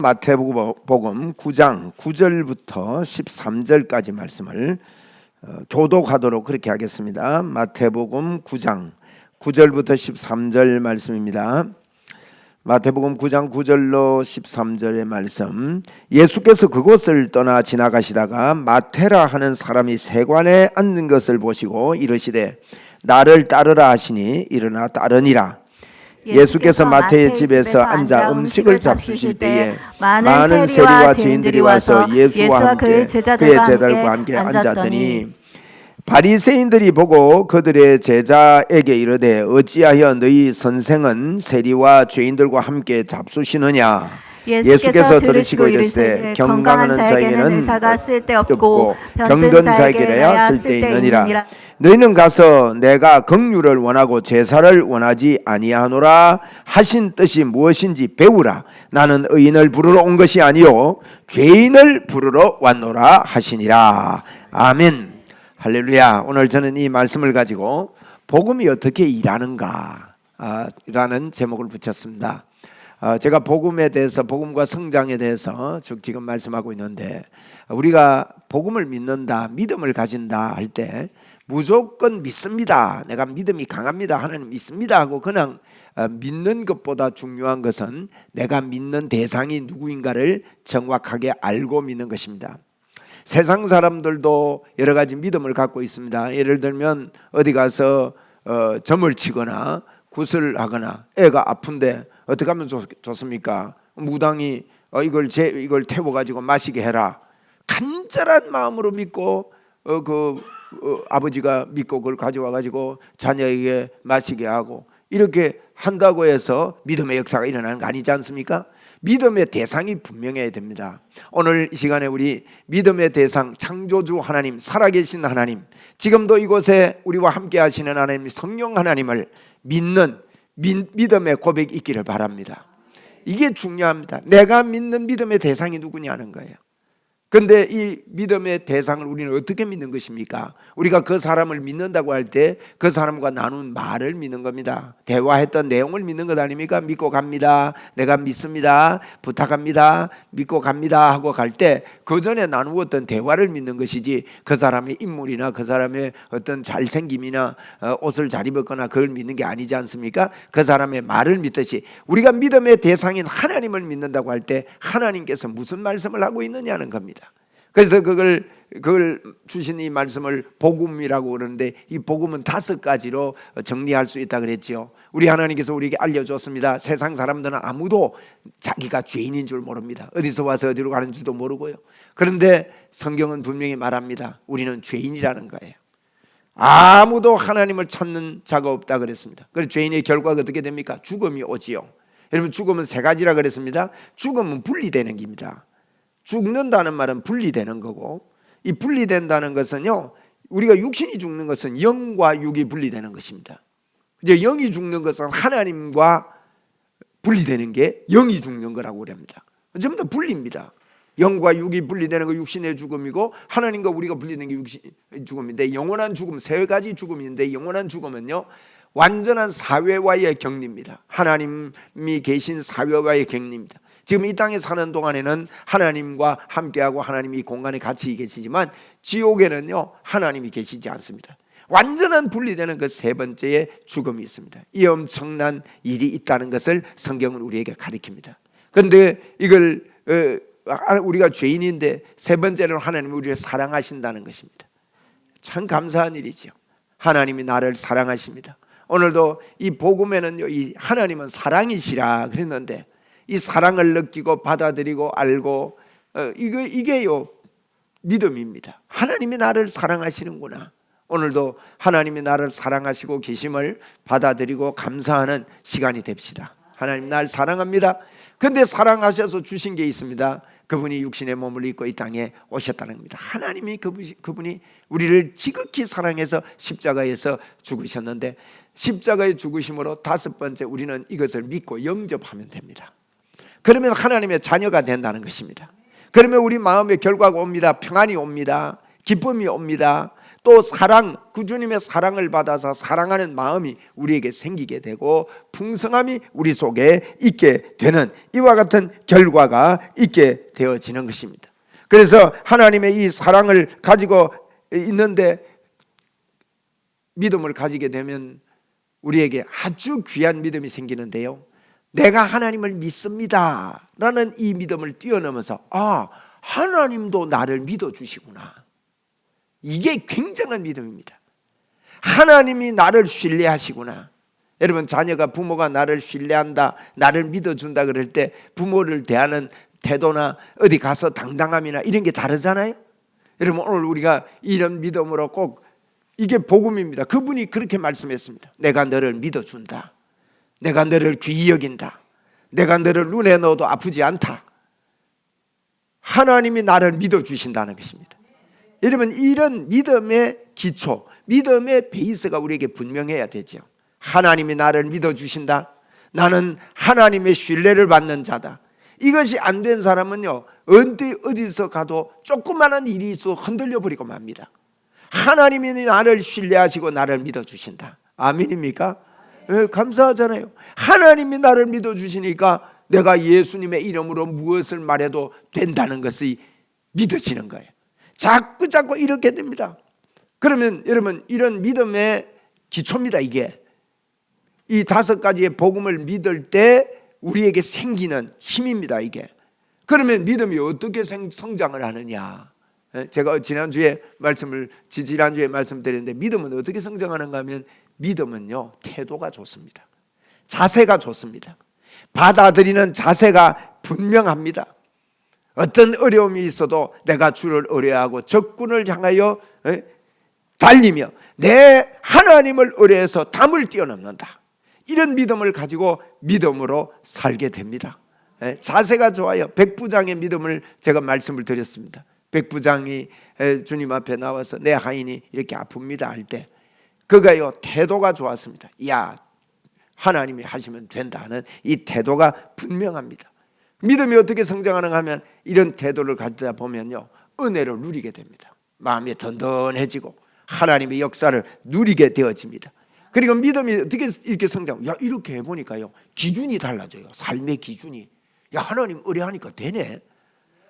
마태복음 9장 9절부터 13절까지 말씀을 교독하도록 그렇게 하겠습니다. 마태복음 9장 9절부터 13절 말씀입니다. 마태복음 9장 9절로 13절의 말씀. 예수께서 그곳을 떠나 지나가시다가 마태라 하는 사람이 세관에 앉는 것을 보시고 이르시되 나를 따르라 하시니 일어나 따르니라. 예수께서 마태의 집에서 앉아 음식을 잡수실 때에 많은 세리와 죄인들이 와서 예수와 함께 그의 제자들과 함께 앉았더니 바리새인들이 보고 그들의 제자에게 이르되 어찌하여 너희 선생은 세리와 죄인들과 함께 잡수시느냐. 예수께서 들으시고 이르시되 건강한 자에게는 은사가 쓸데없고 병든 자에게라야 쓸데있느니라. 너희는 가서 내가 긍휼을 원하고 제사를 원하지 아니하노라 하신 뜻이 무엇인지 배우라. 나는 의인을 부르러 온 것이 아니요 죄인을 부르러 왔노라 하시니라. 아멘. 할렐루야. 오늘 저는 이 말씀을 가지고 복음이 어떻게 일하는가 라는 제목을 붙였습니다. 제가 복음에 대해서, 복음과 성장에 대해서 지금 말씀하고 있는데, 우리가 복음을 믿는다, 믿음을 가진다 할 때 무조건 믿습니다, 내가 믿음이 강합니다, 하나님 믿습니다 하고 그냥 믿는 것보다 중요한 것은 내가 믿는 대상이 누구인가를 정확하게 알고 믿는 것입니다. 세상 사람들도 여러 가지 믿음을 갖고 있습니다. 예를 들면 어디 가서 점을 치거나 굿을 하거나 애가 아픈데 어떻게 하면 좋습니까? 무당이 이걸 태워가지고 마시게 해라. 간절한 마음으로 믿고 아버지가 믿고 그걸 가져와가지고 자녀에게 마시게 하고 이렇게 한다고 해서 믿음의 역사가 일어나는 거 아니지 않습니까? 믿음의 대상이 분명해야 됩니다. 오늘 이 시간에 우리 믿음의 대상, 창조주 하나님, 살아계신 하나님, 지금도 이곳에 우리와 함께 하시는 하나님, 성령 하나님을 믿는 믿음의 고백이 있기를 바랍니다. 이게 중요합니다. 내가 믿는 믿음의 대상이 누구냐는 거예요. 그런데 이 믿음의 대상을 우리는 어떻게 믿는 것입니까? 우리가 그 사람을 믿는다고 할 때 그 사람과 나눈 말을 믿는 겁니다. 대화했던 내용을 믿는 것 아닙니까? 믿고 갑니다, 내가 믿습니다, 부탁합니다, 믿고 갑니다 하고 갈 때 그 전에 나누었던 대화를 믿는 것이지 그 사람의 인물이나 그 사람의 어떤 잘생김이나 옷을 잘 입었거나 그걸 믿는 게 아니지 않습니까? 그 사람의 말을 믿듯이 우리가 믿음의 대상인 하나님을 믿는다고 할 때 하나님께서 무슨 말씀을 하고 있느냐는 겁니다. 그래서 그걸 주신 이 말씀을 복음이라고 그러는데, 이 복음은 5가지로 정리할 수 있다 그랬지요. 우리 하나님께서 우리에게 알려줬습니다. 세상 사람들은 아무도 자기가 죄인인 줄 모릅니다. 어디서 와서 어디로 가는지도 모르고요. 그런데 성경은 분명히 말합니다. 우리는 죄인이라는 거예요. 아무도 하나님을 찾는 자가 없다 그랬습니다. 그래서 죄인의 결과가 어떻게 됩니까? 죽음이 오지요. 여러분, 죽음은 3가지라 그랬습니다. 죽음은 분리되는 겁니다. 죽는다는 말은 분리되는 거고, 이 분리된다는 것은요, 우리가 육신이 죽는 것은 영과 육이 분리되는 것입니다. 이제 영이 죽는 것은 하나님과 분리되는 게 영이 죽는 거라고 그럽니다. 전부 다 분리입니다. 영과 육이 분리되는 거 육신의 죽음이고, 하나님과 우리가 분리되는 게 육신의 죽음인데, 영원한 죽음 3가지 죽음인데, 영원한 죽음은요 완전한 사회와의 격리입니다. 하나님이 계신 사회와의 격리입니다. 지금 이 땅에 사는 동안에는 하나님과 함께하고 하나님이 공간에 같이 계시지만 지옥에는요 하나님이 계시지 않습니다. 완전한 분리되는 그 3번째의 죽음이 있습니다. 이 엄청난 일이 있다는 것을 성경은 우리에게 가르칩니다. 그런데 이걸 우리가 죄인인데 3번째는 하나님이 우리를 사랑하신다는 것입니다. 참 감사한 일이죠. 하나님이 나를 사랑하십니다. 오늘도 이 복음에는요, 이 하나님은 사랑이시라 그랬는데, 이 사랑을 느끼고 받아들이고 알고 이게요 믿음입니다. 하나님이 나를 사랑하시는구나. 오늘도 하나님이 나를 사랑하시고 계심을 받아들이고 감사하는 시간이 됩시다. 하나님 날 사랑합니다. 그런데 사랑하셔서 주신 게 있습니다. 그분이 육신의 몸을 입고 이 땅에 오셨다는 겁니다. 하나님이 그분이 우리를 지극히 사랑해서 십자가에서 죽으셨는데, 십자가에 죽으심으로 5번째 우리는 이것을 믿고 영접하면 됩니다. 그러면 하나님의 자녀가 된다는 것입니다. 그러면 우리 마음에 결과가 옵니다. 평안이 옵니다. 기쁨이 옵니다. 또 사랑, 그 주님의 사랑을 받아서 사랑하는 마음이 우리에게 생기게 되고 풍성함이 우리 속에 있게 되는 이와 같은 결과가 있게 되어지는 것입니다. 그래서 하나님의 이 사랑을 가지고 있는데 믿음을 가지게 되면 우리에게 아주 귀한 믿음이 생기는데요, 내가 하나님을 믿습니다 라는 이 믿음을 뛰어넘어서 하나님도 나를 믿어주시구나, 이게 굉장한 믿음입니다. 하나님이 나를 신뢰하시구나. 여러분, 자녀가 부모가 나를 신뢰한다, 나를 믿어준다 그럴 때 부모를 대하는 태도나 어디 가서 당당함이나 이런 게 다르잖아요. 여러분, 오늘 우리가 이런 믿음으로 꼭, 이게 복음입니다. 그분이 그렇게 말씀했습니다. 내가 너를 믿어준다, 내가 너를 귀히 여긴다, 내가 너를 눈에 넣어도 아프지 않다. 하나님이 나를 믿어주신다는 것입니다. 여러분, 이런 믿음의 기초, 믿음의 베이스가 우리에게 분명해야 되죠. 하나님이 나를 믿어주신다, 나는 하나님의 신뢰를 받는 자다. 이것이 안 된 사람은요, 어디서 가도 조그마한 일이 있어 흔들려 버리고 맙니다. 하나님이 나를 신뢰하시고 나를 믿어주신다. 아멘입니까? 네, 감사하잖아요. 하나님이 나를 믿어주시니까 내가 예수님의 이름으로 무엇을 말해도 된다는 것이 믿어지는 거예요. 자꾸 이렇게 됩니다. 그러면 여러분, 이런 믿음의 기초입니다. 이게 이 5가지의 복음을 믿을 때 우리에게 생기는 힘입니다. 이게. 그러면 믿음이 어떻게 성장을 하느냐, 제가 지난주에 말씀드렸는데, 믿음은 어떻게 성장하는가 하면, 믿음은요, 태도가 좋습니다. 자세가 좋습니다. 받아들이는 자세가 분명합니다. 어떤 어려움이 있어도 내가 주를 의뢰하고 적군을 향하여 달리며 내 하나님을 의뢰해서 담을 뛰어넘는다. 이런 믿음을 가지고 믿음으로 살게 됩니다. 자세가 좋아요. 백부장의 믿음을 제가 말씀을 드렸습니다. 백부장이 주님 앞에 나와서 내 하인이 이렇게 아픕니다 할 때 그가요, 태도가 좋았습니다. 야, 하나님이 하시면 된다는 이 태도가 분명합니다. 믿음이 어떻게 성장하는가 하면 이런 태도를 가지다 보면요, 은혜를 누리게 됩니다. 마음이 든든해지고 하나님의 역사를 누리게 되어집니다. 그리고 믿음이 어떻게 이렇게 성장? 야, 이렇게 해보니까요, 기준이 달라져요. 삶의 기준이. 야, 하나님 의뢰하니까 되네.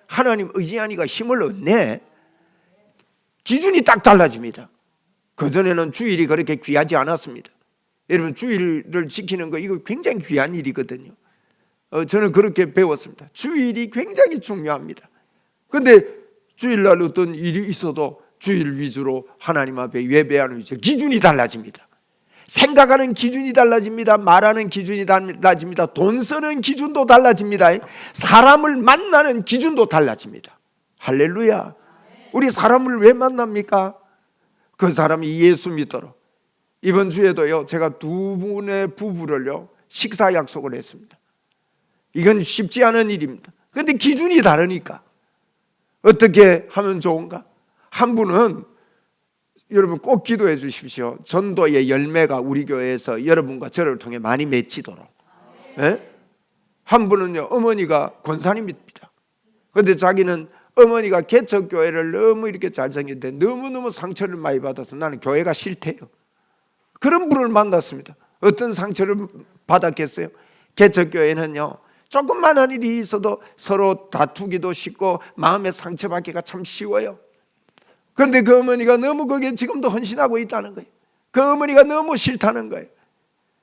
하나님 의지하니까 힘을 얻네. 기준이 딱 달라집니다. 그전에는 주일이 그렇게 귀하지 않았습니다. 여러분, 주일을 지키는 거 이거 굉장히 귀한 일이거든요. 저는 그렇게 배웠습니다. 주일이 굉장히 중요합니다. 그런데 주일날 어떤 일이 있어도 주일 위주로 하나님 앞에 예배하는 기준이 달라집니다. 생각하는 기준이 달라집니다. 말하는 기준이 달라집니다. 돈 쓰는 기준도 달라집니다. 사람을 만나는 기준도 달라집니다. 할렐루야. 우리 사람을 왜 만납니까? 그 사람이 예수 믿도록. 이번 주에도요, 제가 2분의 부부를요, 식사 약속을 했습니다. 이건 쉽지 않은 일입니다. 그런데 기준이 다르니까 어떻게 하면 좋은가? 한 분은, 여러분 꼭 기도해 주십시오. 전도의 열매가 우리 교회에서 여러분과 저를 통해 많이 맺히도록. 한 분은요, 어머니가 권사님입니다. 그런데 자기는 어머니가 개척교회를 너무 이렇게 잘생겼는데 너무너무 상처를 많이 받아서 나는 교회가 싫대요. 그런 분을 만났습니다. 어떤 상처를 받았겠어요? 개척교회는요, 조금만한 일이 있어도 서로 다투기도 쉽고 마음의 상처받기가 참 쉬워요. 그런데 그 어머니가 너무 거기에 지금도 헌신하고 있다는 거예요. 그 어머니가 너무 싫다는 거예요.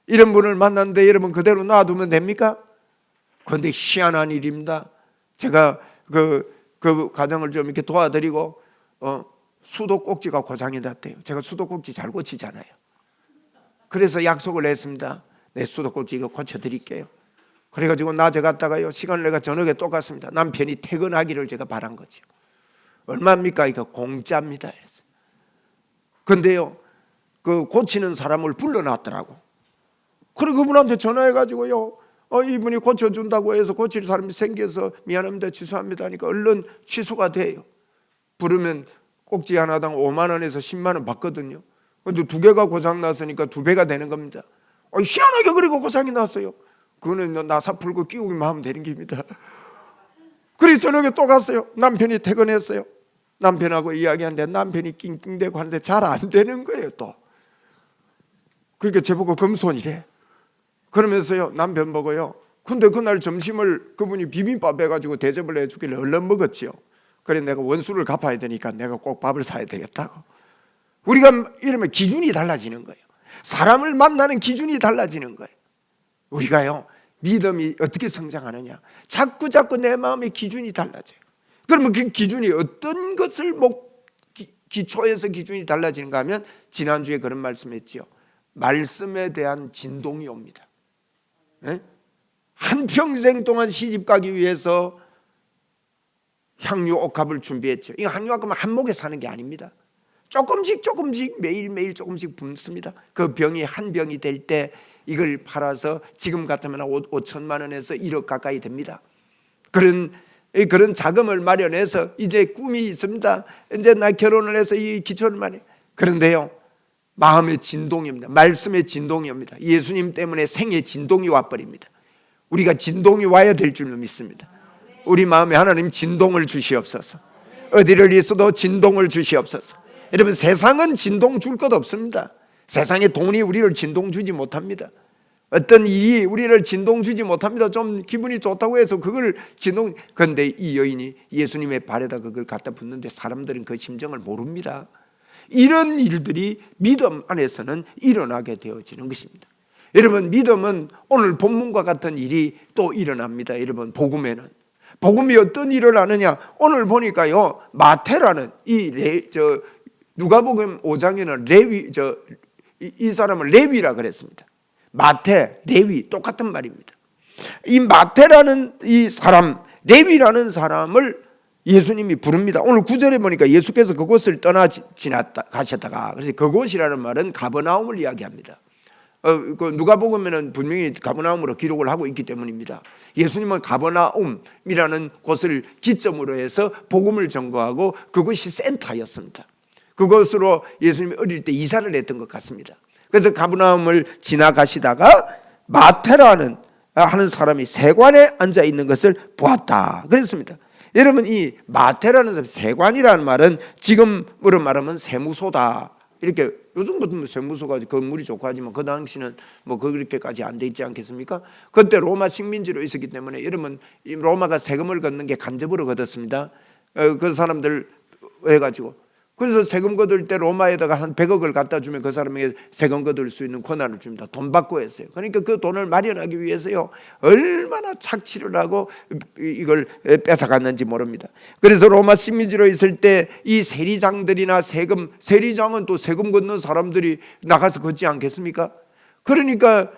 이런 분을 만났는데 여러분 그대로 놔두면 됩니까? 그런데 희한한 일입니다. 제가 그 가정을 좀 이렇게 도와드리고 수도꼭지가 고장이 났대요. 제가 수도꼭지 잘 고치잖아요. 그래서 약속을 했습니다. 내 수도꼭지 이거 고쳐드릴게요. 그래가지고 낮에 갔다가요, 시간을 내가 저녁에 또 갔습니다. 남편이 퇴근하기를 제가 바란 거죠. 얼마입니까? 이거 공짜입니다. 근데요, 그 고치는 사람을 불러놨더라고. 그리고 그분한테 전화해가지고요, 이분이 고쳐준다고 해서 고칠 사람이 생겨서 미안합니다, 취소합니다 하니까 얼른 취소가 돼요. 부르면 꼭지 하나당 5만 원에서 10만 원 받거든요. 근데 2개가 고장 났으니까 2배가 되는 겁니다. 희한하게 그리고 고장이 났어요. 그거는 나사 풀고 끼우기만 하면 되는 겁니다. 그래서 저녁에 또 갔어요. 남편이 퇴근했어요. 남편하고 이야기하는데 남편이 낑낑대고 하는데 잘 안 되는 거예요 또. 그러니까 제보고 금손이래. 그러면서요 남편 보고요, 근데 그날 점심을 그분이 비빔밥 해가지고 대접을 해주길래 얼른 먹었지요. 그래 내가 원수를 갚아야 되니까 내가 꼭 밥을 사야 되겠다고. 우리가 이러면 기준이 달라지는 거예요. 사람을 만나는 기준이 달라지는 거예요. 우리가요 믿음이 어떻게 성장하느냐, 자꾸 내 마음의 기준이 달라져요. 그러면 그 기준이 어떤 것을 기초에서 기준이 달라지는가 하면, 지난주에 그런 말씀했지요. 말씀에 대한 진동이 옵니다. 네? 한평생 동안 시집가기 위해서 향유 옥합을 준비했죠. 이 향유 옥합은 한목에 사는 게 아닙니다. 조금씩 매일매일 조금씩 붓습니다. 그 병이 한 병이 될 때 이걸 팔아서 지금 같으면 5천만 원에서 1억 가까이 됩니다. 그런 자금을 마련해서 이제 꿈이 있습니다. 이제 나 결혼을 해서 이 기초를 마련. 그런데요 마음의 진동이 옵니다. 말씀의 진동이 옵니다. 예수님 때문에 생의 진동이 와버립니다. 우리가 진동이 와야 될 줄로 믿습니다. 우리 마음에 하나님 진동을 주시옵소서. 어디를 있어도 진동을 주시옵소서. 여러분 세상은 진동 줄 것 없습니다. 세상의 돈이 우리를 진동 주지 못합니다. 어떤 일이 우리를 진동 주지 못합니다. 좀 기분이 좋다고 해서 그걸 진동. 그런데 이 여인이 예수님의 발에다 그걸 갖다 붓는데 사람들은 그 심정을 모릅니다. 이런 일들이 믿음 안에서는 일어나게 되어지는 것입니다. 여러분 믿음은 오늘 본문과 같은 일이 또 일어납니다. 여러분 복음이 어떤 일을 하느냐, 오늘 보니까요 마태라는 누가복음 5장에는 이 사람을 레위라 그랬습니다. 마태, 레위 똑같은 말입니다. 이 마태라는 이 사람, 레위라는 사람을 예수님이 부릅니다. 오늘 9절에 보니까 예수께서 그곳을 가셨다가, 그래서 그곳이라는 말은 가버나움을 이야기합니다. 누가복음에는 분명히 가버나움으로 기록을 하고 있기 때문입니다. 예수님은 가버나움이라는 곳을 기점으로 해서 복음을 전거하고 그것이 센터였습니다. 그것으로 예수님이 어릴 때 이사를 했던 것 같습니다. 그래서 가버나움을 지나가시다가 마태라는 하는 사람이 세관에 앉아 있는 것을 보았다 그랬습니다. 여러분 이 마태라는 사람, 세관이라는 말은 지금으로 말하면 세무소다. 이렇게 요즘 같은 세무소가 건물이 좋고 하지만 그 당시는 뭐 그렇게까지 안 돼 있지 않겠습니까? 그때 로마 식민지로 있었기 때문에 여러분 로마가 세금을 걷는 게 간접으로 걷었습니다. 그 사람들 해가지고 그래서 세금 거둘 때 로마에다가 한 100억을 갖다 주면 그 사람에게 세금 거둘 수 있는 권한을 줍니다. 돈 받고 했어요. 그러니까 그 돈을 마련하기 위해서요 얼마나 착취를 하고 이걸 뺏어갔는지 모릅니다. 그래서 로마 식민지로 있을 때 이 세리장들이나 세리장은 또 세금 걷는 사람들이 나가서 걷지 않겠습니까? 그러니까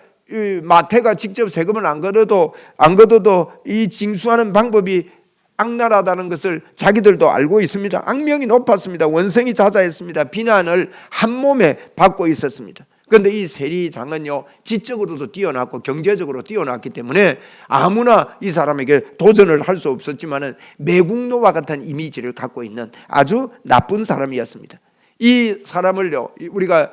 마태가 직접 세금을 안 걷어도 이 징수하는 방법이 악랄하다는 것을 자기들도 알고 있습니다. 악명이 높았습니다. 원성이 자자했습니다. 비난을 한 몸에 받고 있었습니다. 그런데 이 세리장은요 지적으로도 뛰어났고 경제적으로 뛰어났기 때문에 아무나 이 사람에게 도전을 할 수 없었지만은 매국노와 같은 이미지를 갖고 있는 아주 나쁜 사람이었습니다. 이 사람을요 우리가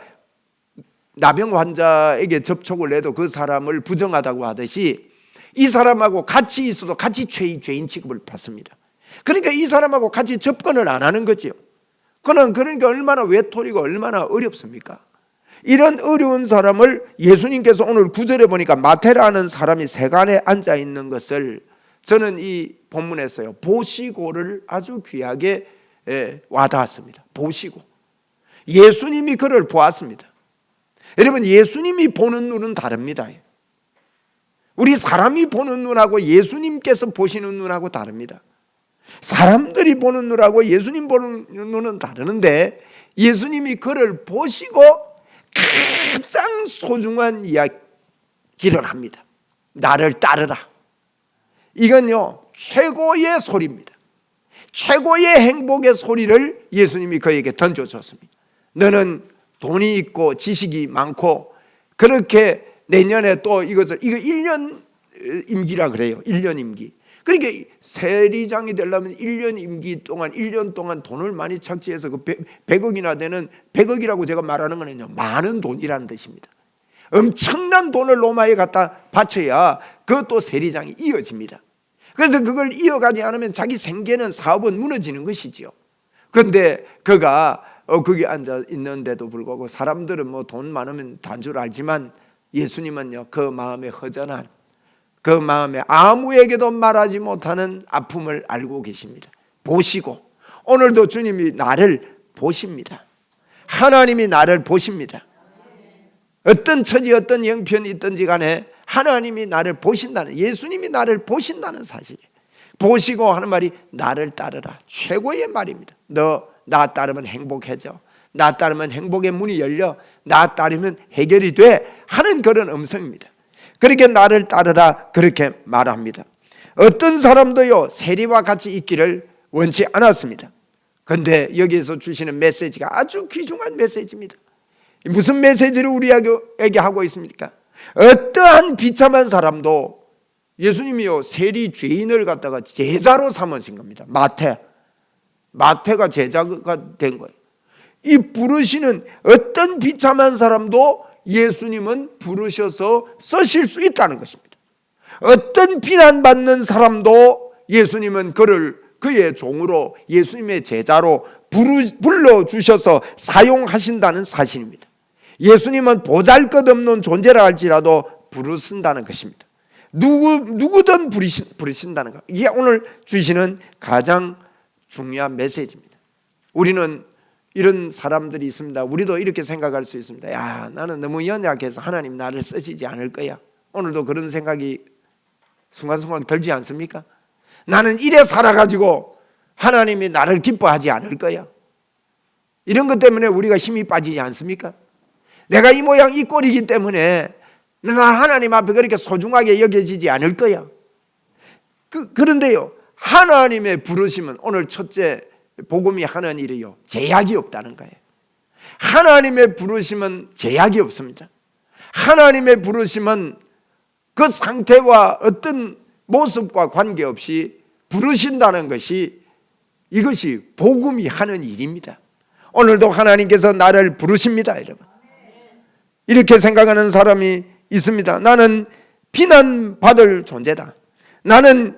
나병 환자에게 접촉을 해도 그 사람을 부정하다고 하듯이 이 사람하고 같이 있어도 같이 죄인 취급을 받습니다. 그러니까 이 사람하고 같이 접근을 안 하는 거죠. 그러니까 얼마나 외톨이고 얼마나 어렵습니까? 이런 어려운 사람을 예수님께서 오늘 9절에 보니까 마태라는 사람이 세간에 앉아 있는 것을 저는 이 본문에서요 보시고를 아주 귀하게 와닿았습니다. 보시고 예수님이 그를 보았습니다. 여러분 예수님이 보는 눈은 다릅니다. 우리 사람이 보는 눈하고 예수님께서 보시는 눈하고 다릅니다. 사람들이 보는 눈하고 예수님 보는 눈은 다르는데 예수님이 그를 보시고 가장 소중한 이야기를 합니다. 나를 따르라. 이건요 최고의 소리입니다. 최고의 행복의 소리를 예수님이 그에게 던져줬습니다. 너는 돈이 있고 지식이 많고 그렇게 내년에 또 이거 1년 임기라 그래요. 1년 임기. 그러니까 세리장이 되려면 1년 임기 동안 1년 동안 돈을 많이 착취해서 그 100억이나 되는 100억이라고 제가 말하는 거는요 많은 돈이라는 뜻입니다. 엄청난 돈을 로마에 갖다 바쳐야 그것도 세리장이 이어집니다. 그래서 그걸 이어가지 않으면 자기 생계는 사업은 무너지는 것이지요. 근데 그가 거기 앉아 있는데도 불구하고 사람들은 뭐 돈 많으면 단 줄 알지만 예수님은요, 그 마음에 허전한, 그 마음에 아무에게도 말하지 못하는 아픔을 알고 계십니다. 보시고 오늘도 주님이 나를 보십니다. 하나님이 나를 보십니다. 어떤 처지 어떤 형편이 있든지 간에 하나님이 나를 보신다는, 예수님이 나를 보신다는 사실이에요. 보시고 하는 말이 나를 따르라, 최고의 말입니다. 너 나 따르면 행복해져, 나 따르면 행복의 문이 열려, 나 따르면 해결이 돼 하는 그런 음성입니다. 그렇게 나를 따르라 그렇게 말합니다. 어떤 사람도요 세리와 같이 있기를 원치 않았습니다. 그런데 여기에서 주시는 메시지가 아주 귀중한 메시지입니다. 무슨 메시지를 우리에게 하고 있습니까? 어떠한 비참한 사람도 예수님이요 세리 죄인을 갖다가 제자로 삼으신 겁니다. 마태가 제자가 된 거예요. 이 부르시는 어떤 비참한 사람도 예수님은 부르셔서 쓰실 수 있다는 것입니다. 어떤 비난받는 사람도 예수님은 그를 그의 종으로, 예수님의 제자로 불러주셔서 사용하신다는 사실입니다. 예수님은 보잘것없는 존재라 할지라도 부르신다는 것입니다. 누구든 부르신다는 것. 이게 오늘 주시는 가장 중요한 메시지입니다. 우리는 이런 사람들이 있습니다. 우리도 이렇게 생각할 수 있습니다. 야, 나는 너무 연약해서 하나님 나를 쓰시지 않을 거야. 오늘도 그런 생각이 순간순간 들지 않습니까? 나는 이래 살아가지고 하나님이 나를 기뻐하지 않을 거야. 이런 것 때문에 우리가 힘이 빠지지 않습니까? 내가 이 모양 이 꼴이기 때문에 나 하나님 앞에 그렇게 소중하게 여겨지지 않을 거야. 그런데요, 하나님의 부르심은 오늘 첫째 복음이 하는 일이요, 제약이 없다는 거예요. 하나님의 부르심은 제약이 없습니다. 하나님의 부르심은 그 상태와 어떤 모습과 관계없이 부르신다는 것이, 이것이 복음이 하는 일입니다. 오늘도 하나님께서 나를 부르십니다, 여러분. 이렇게 생각하는 사람이 있습니다. 나는 비난받을 존재다. 나는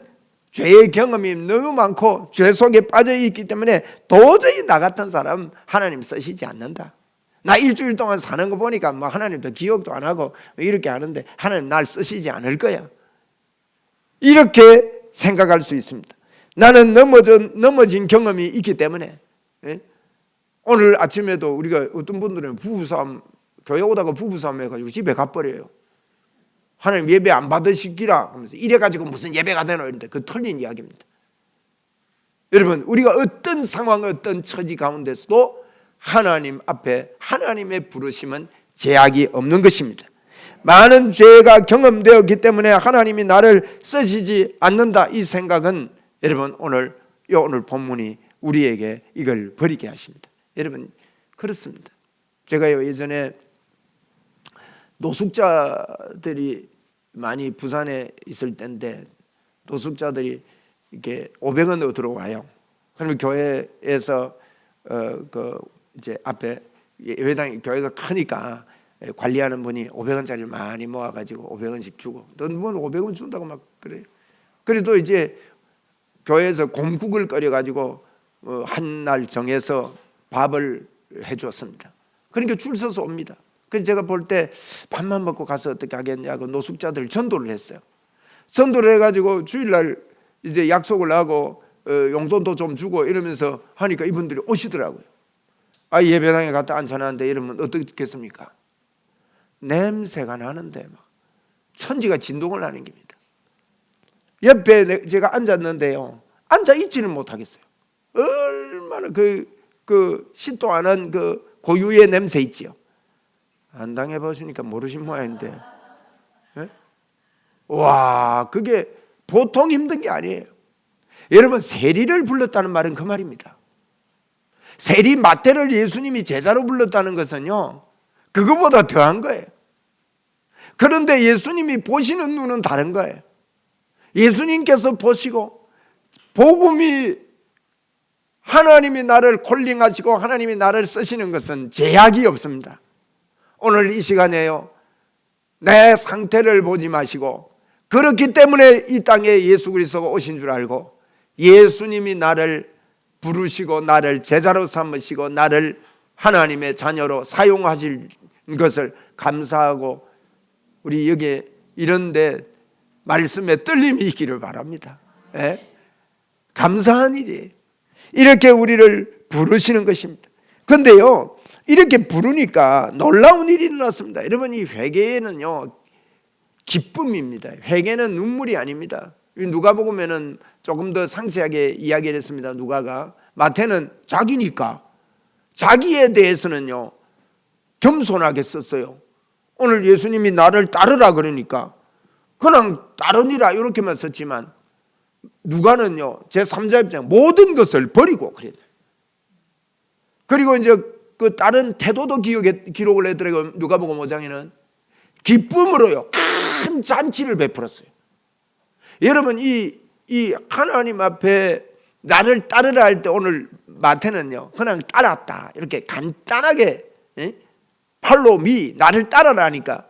죄의 경험이 너무 많고 죄 속에 빠져 있기 때문에 도저히 나 같은 사람 하나님 쓰시지 않는다. 나 일주일 동안 사는 거 보니까 뭐 하나님도 기억도 안 하고 이렇게 하는데 하나님 날 쓰시지 않을 거야. 이렇게 생각할 수 있습니다. 나는 넘어진 경험이 있기 때문에. 오늘 아침에도 우리가 어떤 분들은 부부싸움, 교회 오다가 부부싸움 해가지고 집에 가버려요. 하나님 예배 안 받으시기라 하면서 이래가지고 무슨 예배가 되노 이런데 그 틀린 이야기입니다. 여러분, 우리가 어떤 상황 어떤 처지 가운데서도 하나님 앞에 하나님의 부르심은 제약이 없는 것입니다. 많은 죄가 경험되었기 때문에 하나님이 나를 쓰시지 않는다, 이 생각은 여러분 오늘 본문이 우리에게 이걸 버리게 하십니다. 여러분, 그렇습니다. 제가요 예전에 노숙자들이 많이 부산에 있을 때인데 노숙자들이 이렇게 500원으로 들어와요. 그러면 교회에서 이제 앞에 예배당 교회가 크니까 관리하는 분이 500원짜리를 많이 모아가지고 500원씩 주고, 넌 뭐 500원 준다고 막 그래요. 그래도 이제 교회에서 곰국을 끓여가지고 한 날 정해서 밥을 해줬습니다. 그러니까 줄 서서 옵니다. 그래서 제가 볼 때 밥만 먹고 가서 어떻게 하겠냐고 노숙자들 전도를 했어요. 전도를 해가지고 주일날 이제 약속을 하고 용돈도 좀 주고 이러면서 하니까 이분들이 오시더라고요. 아, 예배당에 갔다 앉혀놨는데 이러면 어떻겠습니까? 냄새가 나는데 막 천지가 진동을 하는 겁니다. 옆에 제가 앉았는데요, 앉아 있지는 못하겠어요. 얼마나 그 씻도 안 한 그 고유의 냄새 있지요. 안 당해보시니까 모르신 모양인데, 네? 와, 그게 보통 힘든 게 아니에요. 여러분, 세리를 불렀다는 말은 그 말입니다. 세리 마태를 예수님이 제자로 불렀다는 것은요, 그거보다 더한 거예요. 그런데 예수님이 보시는 눈은 다른 거예요. 예수님께서 보시고 복음이, 하나님이 나를 콜링하시고 하나님이 나를 쓰시는 것은 제약이 없습니다. 오늘 이 시간에요, 내 상태를 보지 마시고 그렇기 때문에 이 땅에 예수 그리스도가 오신 줄 알고 예수님이 나를 부르시고 나를 제자로 삼으시고 나를 하나님의 자녀로 사용하실 것을 감사하고 우리 여기 이런데 말씀에 떨림이 있기를 바랍니다. 예? 감사한 일이에요. 이렇게 우리를 부르시는 것입니다. 그런데요, 이렇게 부르니까 놀라운 일이 일어났습니다. 여러분, 이 회개는요 기쁨입니다. 회개는 눈물이 아닙니다. 누가복음에는 조금 더 상세하게 이야기를 했습니다. 누가가, 마태는 자기니까 자기에 대해서는요 겸손하게 썼어요. 오늘 예수님이 나를 따르라 그러니까 그냥 따르니라 이렇게만 썼지만, 누가는요 제3자 입장 모든 것을 버리고 그래요. 그리고 이제 그 다른 태도도 기록을 해드리고, 누가복음 5장에는 기쁨으로요 큰 잔치를 베풀었어요. 여러분, 이 하나님 앞에 나를 따르라 할 때 오늘 마태는요 그냥 따랐다 이렇게 간단하게, 팔로우 미, 나를 따라라 하니까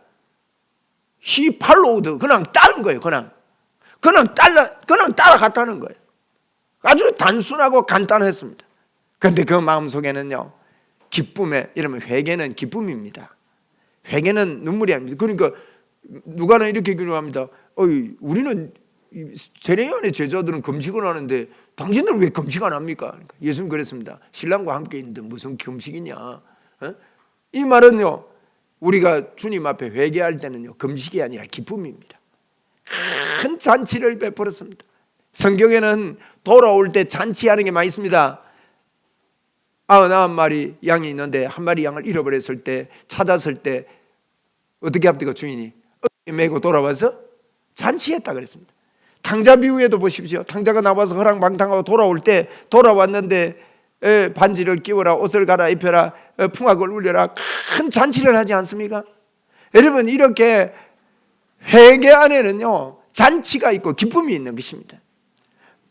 he followed, 그냥 따른 거예요. 그냥 따라갔다는 거예요. 아주 단순하고 간단했습니다. 그런데 그 마음속에는요 기쁨에, 이러면 회개는 기쁨입니다. 회개는 눈물이 아닙니다. 그러니까 누가는 이렇게 기록합니다. 우리는 세례요한의 제자들은 금식을 하는데 당신들은 왜 금식 안 합니까? 그러니까 예수님 그랬습니다. 신랑과 함께 있는데 무슨 금식이냐? 이 말은요 우리가 주님 앞에 회개할 때는요 금식이 아니라 기쁨입니다. 큰 잔치를 베풀었습니다. 성경에는 돌아올 때 잔치하는 게 많이 있습니다. 99마리 양이 있는데 한 마리 양을 잃어버렸을 때, 찾았을 때 어떻게 합니까? 주인이 메고 돌아와서 잔치했다 그랬습니다. 탕자 비유에도 보십시오. 탕자가 나와서 허랑방탕하고 돌아올 때, 돌아왔는데 반지를 끼워라, 옷을 갈아입혀라, 풍악을 울려라, 큰 잔치를 하지 않습니까? 여러분, 이렇게 회개 안에는요 잔치가 있고 기쁨이 있는 것입니다.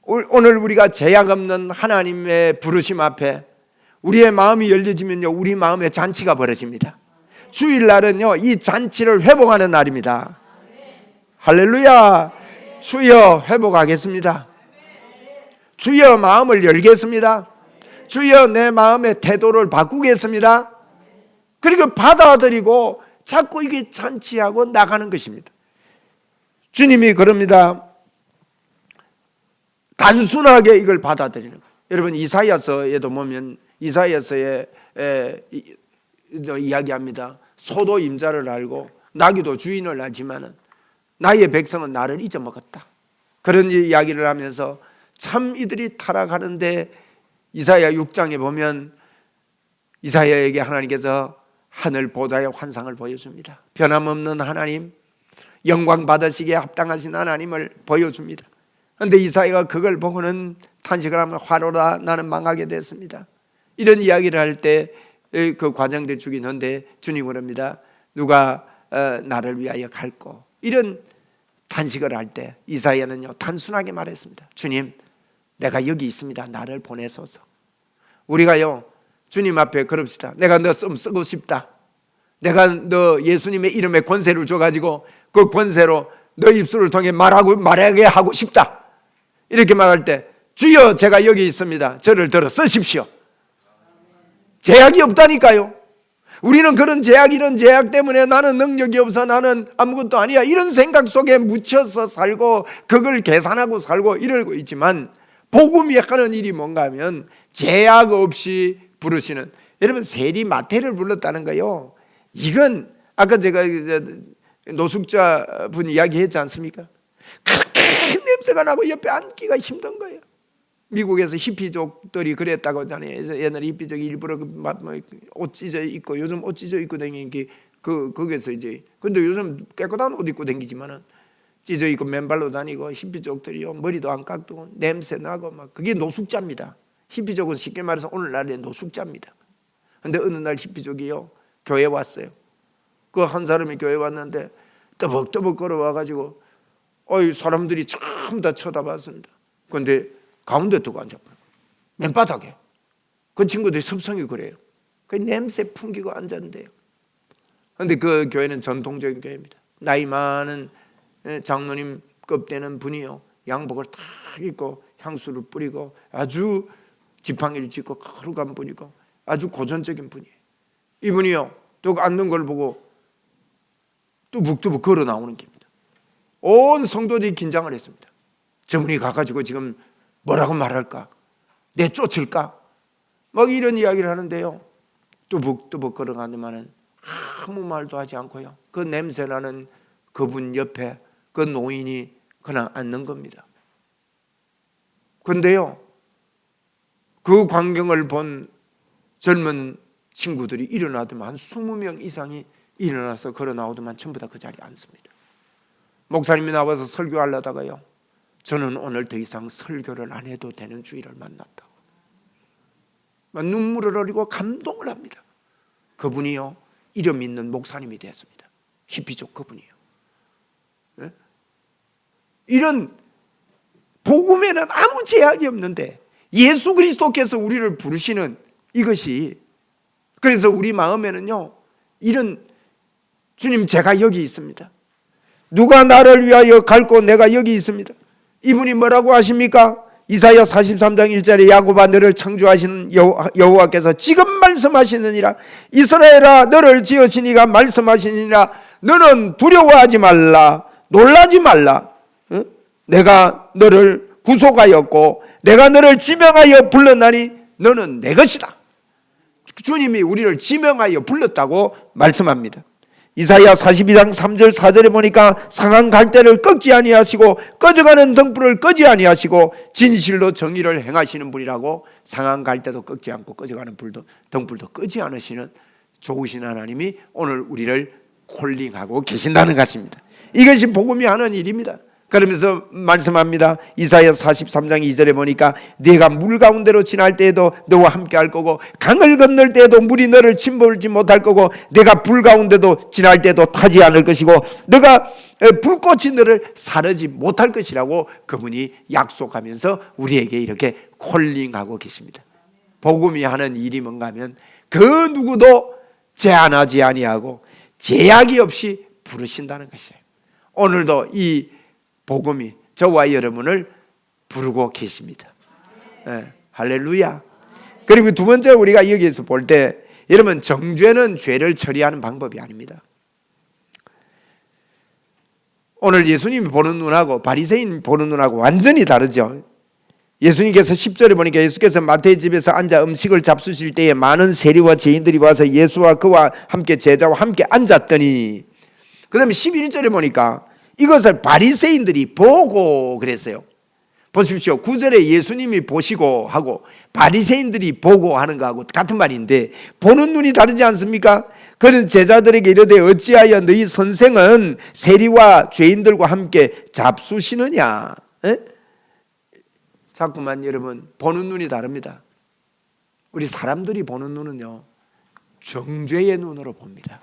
오늘 우리가 제약 없는 하나님의 부르심 앞에 우리의 마음이 열려지면요 우리 마음에 잔치가 벌어집니다. 주일날은요 이 잔치를 회복하는 날입니다. 할렐루야. 주여 회복하겠습니다. 주여 마음을 열겠습니다. 주여 내 마음의 태도를 바꾸겠습니다. 그리고 받아들이고 자꾸 이게 잔치하고 나가는 것입니다. 주님이 그럽니다. 단순하게 이걸 받아들이는 거예요. 여러분, 이사야서에도 보면 이사야서에 이야기합니다. 소도 임자를 알고 나귀도 주인을 알지만은 나의 백성은 나를 잊어먹었다. 그런 이야기를 하면서 참 이들이 타락하는데, 이사야 6장에 보면 이사야에게 하나님께서 하늘 보좌의 환상을 보여줍니다. 변함없는 하나님, 영광 받으시기에 합당하신 하나님을 보여줍니다. 그런데 이사야가 그걸 보고는 탄식을 하며 화로라 나는 망하게 됐습니다. 이런 이야기를 할 때 그 과정들 주긴 한데 주님은 합니다. 누가 나를 위하여 갈고, 이런 탄식을 할 때 이사야는요 단순하게 말했습니다. 주님, 내가 여기 있습니다. 나를 보내소서. 우리가요 주님 앞에 그럽시다. 내가 너 쓰고 싶다. 내가 너 예수님의 이름에 권세를 줘가지고 그 권세로 너 입술을 통해 말하게 하고 싶다. 이렇게 말할 때 주여 제가 여기 있습니다. 저를 들어 쓰십시오. 제약이 없다니까요. 우리는 그런 제약, 이런 제약 때문에 나는 능력이 없어, 나는 아무것도 아니야, 이런 생각 속에 묻혀서 살고 그걸 계산하고 살고 이러고 있지만, 복음이 하는 일이 뭔가 하면 제약 없이 부르시는, 여러분 세리 마태를 불렀다는 거요. 이건 아까 제가 노숙자 분 이야기했지 않습니까? 그렇게 냄새가 나고 옆에 앉기가 힘든 거예요. 미국에서 히피족들이 그랬다고 하잖아요. 옛날에 히피족이 일부러 옷 찢어 입고, 요즘 옷 찢어 입고 다니는 게 거기서 이제, 근데 요즘 깨끗한 옷 입고 다니지만은 찢어 입고 맨발로 다니고, 히피족들이요 머리도 안 깎고 냄새 나고 막, 그게 노숙자입니다. 히피족은 쉽게 말해서 오늘날의 노숙자입니다. 근데 어느 날 히피족이요 교회 왔어요. 그 한 사람이 교회 왔는데 떠벅떠벅 걸어와가지고 사람들이 전부 다 쳐다봤습니다. 그런데 가운데 두고 앉아버려요. 맨바닥에. 그 친구들이 습성이 그래요. 그 냄새 풍기고 앉았는데요. 그런데 그 교회는 전통적인 교회입니다. 나이 많은 장로님급 되는 분이요 양복을 딱 입고 향수를 뿌리고 아주 지팡이를 짚고 걸어간 분이고 아주 고전적인 분이에요. 이분이요 또 앉는 걸 보고 뚜벅뚜벅 걸어 나오는 겁니다. 온 성도들이 긴장을 했습니다. 저분이 가가지고 지금 뭐라고 말할까? 내쫓을까? 막 이런 이야기를 하는데요. 뚜벅뚜벅 걸어가더만은 아무 말도 하지 않고요. 그 냄새나는 그분 옆에 그 노인이 그냥 앉는 겁니다. 그런데요, 그 광경을 본 젊은 친구들이 일어나더만 한 20명 이상이 일어나서 걸어 나오더만 전부 다 그 자리에 앉습니다. 목사님이 나와서 설교하려다가요, 저는 오늘 더 이상 설교를 안 해도 되는 주일을 만났다고 막 눈물을 흘리고 감동을 합니다. 그분이요 이름 있는 목사님이 됐습니다. 히피족 그분이요. 네? 이런 복음에는 아무 제약이 없는데 예수 그리스도께서 우리를 부르시는 이것이, 그래서 우리 마음에는요 이런, 주님 제가 여기 있습니다. 누가 나를 위하여 갈고 내가 여기 있습니다. 이분이 뭐라고 하십니까? 이사야 43장 1절에 야곱아 너를 창조하시는 여호와께서 지금 말씀하시느니라. 이스라엘아 너를 지으신 이가 말씀하시느니라. 너는 두려워하지 말라, 놀라지 말라. 내가 너를 구속하였고 내가 너를 지명하여 불렀나니 너는 내 것이다. 주님이 우리를 지명하여 불렀다고 말씀합니다. 이사야 42장 3절 4절에 보니까 상한 갈대를 꺾지 아니하시고 꺼져가는 등불을 끄지 아니하시고 진실로 정의를 행하시는 분이라고, 상한 갈대도 꺾지 않고 꺼져가는 등불도 끄지 않으시는 좋으신 하나님이 오늘 우리를 콜링하고 계신다는 것입니다. 이것이 복음이 하는 일입니다. 그러면서 말씀합니다. 이사야 43장 2절에 보니까 네가 물 가운데로 지날 때에도 너와 함께 할 거고 강을 건널 때에도 물이 너를 침몰지 못할 거고 네가 불 가운데도 지날 때도 타지 않을 것이고 너가 불꽃이 너를 사르지 못할 것이라고 그분이 약속하면서 우리에게 이렇게 콜링하고 계십니다. 복음이 하는 일이 뭔가 하면 그 누구도 제한하지 아니하고 제약이 없이 부르신다는 것이에요. 오늘도 이 복음이 저와 여러분을 부르고 계십니다. 네, 할렐루야. 그리고 두 번째 우리가 여기에서 볼 때, 여러분 정죄는 죄를 처리하는 방법이 아닙니다. 오늘 예수님이 보는 눈하고 바리새인 보는 눈하고 완전히 다르죠. 예수님께서 10절에 보니까 예수께서 마태의 집에서 앉아 음식을 잡수실 때에 많은 세리와 죄인들이 와서 예수와 그와 함께 제자와 함께 앉았더니, 그 다음에 11절에 보니까 이것을 바리새인들이 보고 그랬어요. 보십시오. 9절에 예수님이 보시고 하고 바리새인들이 보고 하는 거하고 같은 말인데 보는 눈이 다르지 않습니까? 그는 제자들에게 이르되 어찌하여 너희 선생은 세리와 죄인들과 함께 잡수시느냐? 에? 자꾸만 여러분 보는 눈이 다릅니다. 우리 사람들이 보는 눈은요 정죄의 눈으로 봅니다.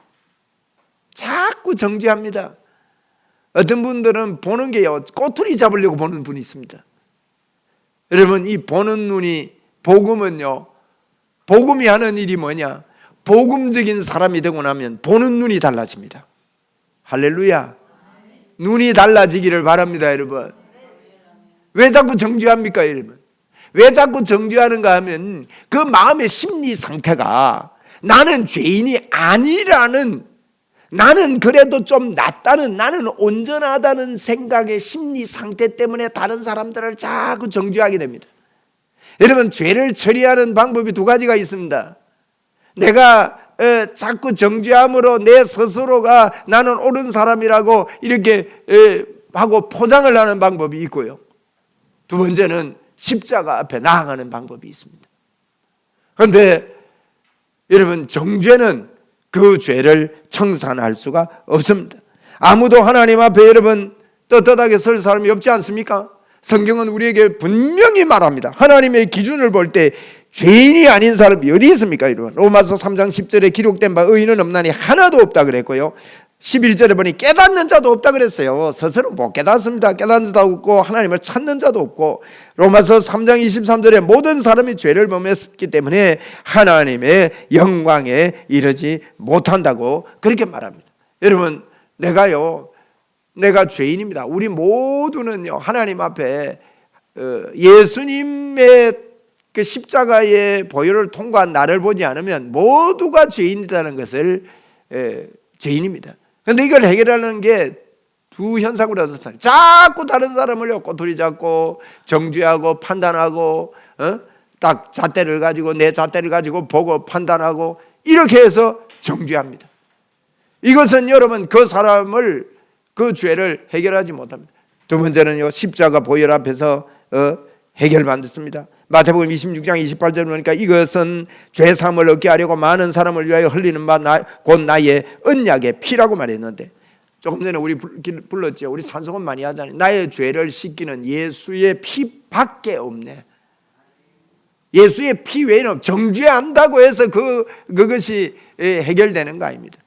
자꾸 정죄합니다. 어떤 분들은 보는 게요 꼬투리 잡으려고 보는 분이 있습니다. 여러분 이 보는 눈이, 복음은요, 복음이 하는 일이 뭐냐? 복음적인 사람이 되고 나면 보는 눈이 달라집니다. 할렐루야. 눈이 달라지기를 바랍니다. 여러분 왜 자꾸 정죄합니까? 여러분 왜 자꾸 정죄하는가 하면 그 마음의 심리 상태가 나는 죄인이 아니라는, 나는 그래도 좀 낫다는, 나는 온전하다는 생각의 심리 상태 때문에 다른 사람들을 자꾸 정죄하게 됩니다. 여러분 죄를 처리하는 방법이 두 가지가 있습니다. 내가 자꾸 정죄함으로 내 스스로가 나는 옳은 사람이라고 이렇게 하고 포장을 하는 방법이 있고요. 두 번째는 십자가 앞에 나아가는 방법이 있습니다. 그런데 여러분 정죄는 그 죄를 청산할 수가 없습니다. 아무도 하나님 앞에 여러분 떳떳하게 설 사람이 없지 않습니까? 성경은 우리에게 분명히 말합니다. 하나님의 기준을 볼 때 죄인이 아닌 사람이 어디 있습니까? 여러분 로마서 3장 10절에 기록된 바 의인은 없나니 하나도 없다 그랬고요. 11절에 보니 깨닫는 자도 없다 그랬어요. 스스로 못 깨닫습니다. 깨닫는 자도 없고 하나님을 찾는 자도 없고, 로마서 3장 23절에 모든 사람이 죄를 범했기 때문에 하나님의 영광에 이르지 못한다고 그렇게 말합니다. 여러분 내가 죄인입니다. 우리 모두는요 하나님 앞에 예수님의 그 십자가의 보혈을 통과한 나를 보지 않으면 모두가 죄인이라는 것을 죄인입니다. 그런데 이걸 해결하는 게 두 현상으로 나타나요. 자꾸 다른 사람을 꼬투리 잡고 정죄하고 판단하고 딱 잣대를 가지고 내 잣대를 가지고 보고 판단하고 이렇게 해서 정죄합니다. 이것은 여러분 그 사람을 그 죄를 해결하지 못합니다. 두 번째는요, 십자가 보혈 앞에서 해결받습니다. 마태복음 26장 28절 보니까 이것은 죄사함을 얻게 하려고 많은 사람을 위하여 흘리는 바 곧 나의 언약의 피라고 말했는데, 조금 전에 우리 불렀죠. 우리 찬송은 많이 하잖아요. 나의 죄를 씻기는 예수의 피밖에 없네. 예수의 피 외에는 정죄한다고 해서 그것이 해결되는 거 아닙니다.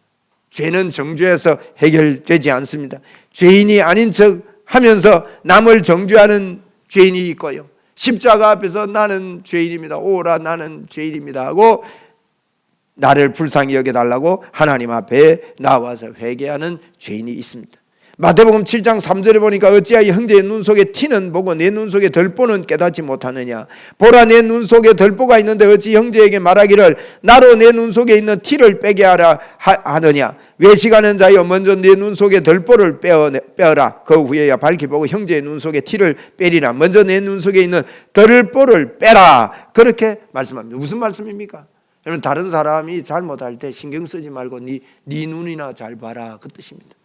죄는 정죄해서 해결되지 않습니다. 죄인이 아닌 척 하면서 남을 정죄하는 죄인이 있고요, 십자가 앞에서 나는 죄인입니다, 오라 나는 죄인입니다 하고 나를 불쌍히 여겨달라고 하나님 앞에 나와서 회개하는 죄인이 있습니다. 마태복음 7장 3절에 보니까 어찌하여 형제의 눈 속에 티는 보고 내 눈 속에 덜보는 깨닫지 못하느냐. 보라, 내 눈 속에 덜보가 있는데 어찌 형제에게 말하기를 나로 내 눈 속에 있는 티를 빼게 하라 하느냐. 외식하는 자여 먼저 내 눈 속에 덜보를 빼어라. 그 후에야 밝히 보고 형제의 눈 속에 티를 빼리라. 먼저 내 눈 속에 있는 덜보를 빼라. 그렇게 말씀합니다. 무슨 말씀입니까? 여러분, 다른 사람이 잘못할 때 신경 쓰지 말고 네 눈이나 잘 봐라, 그 뜻입니다.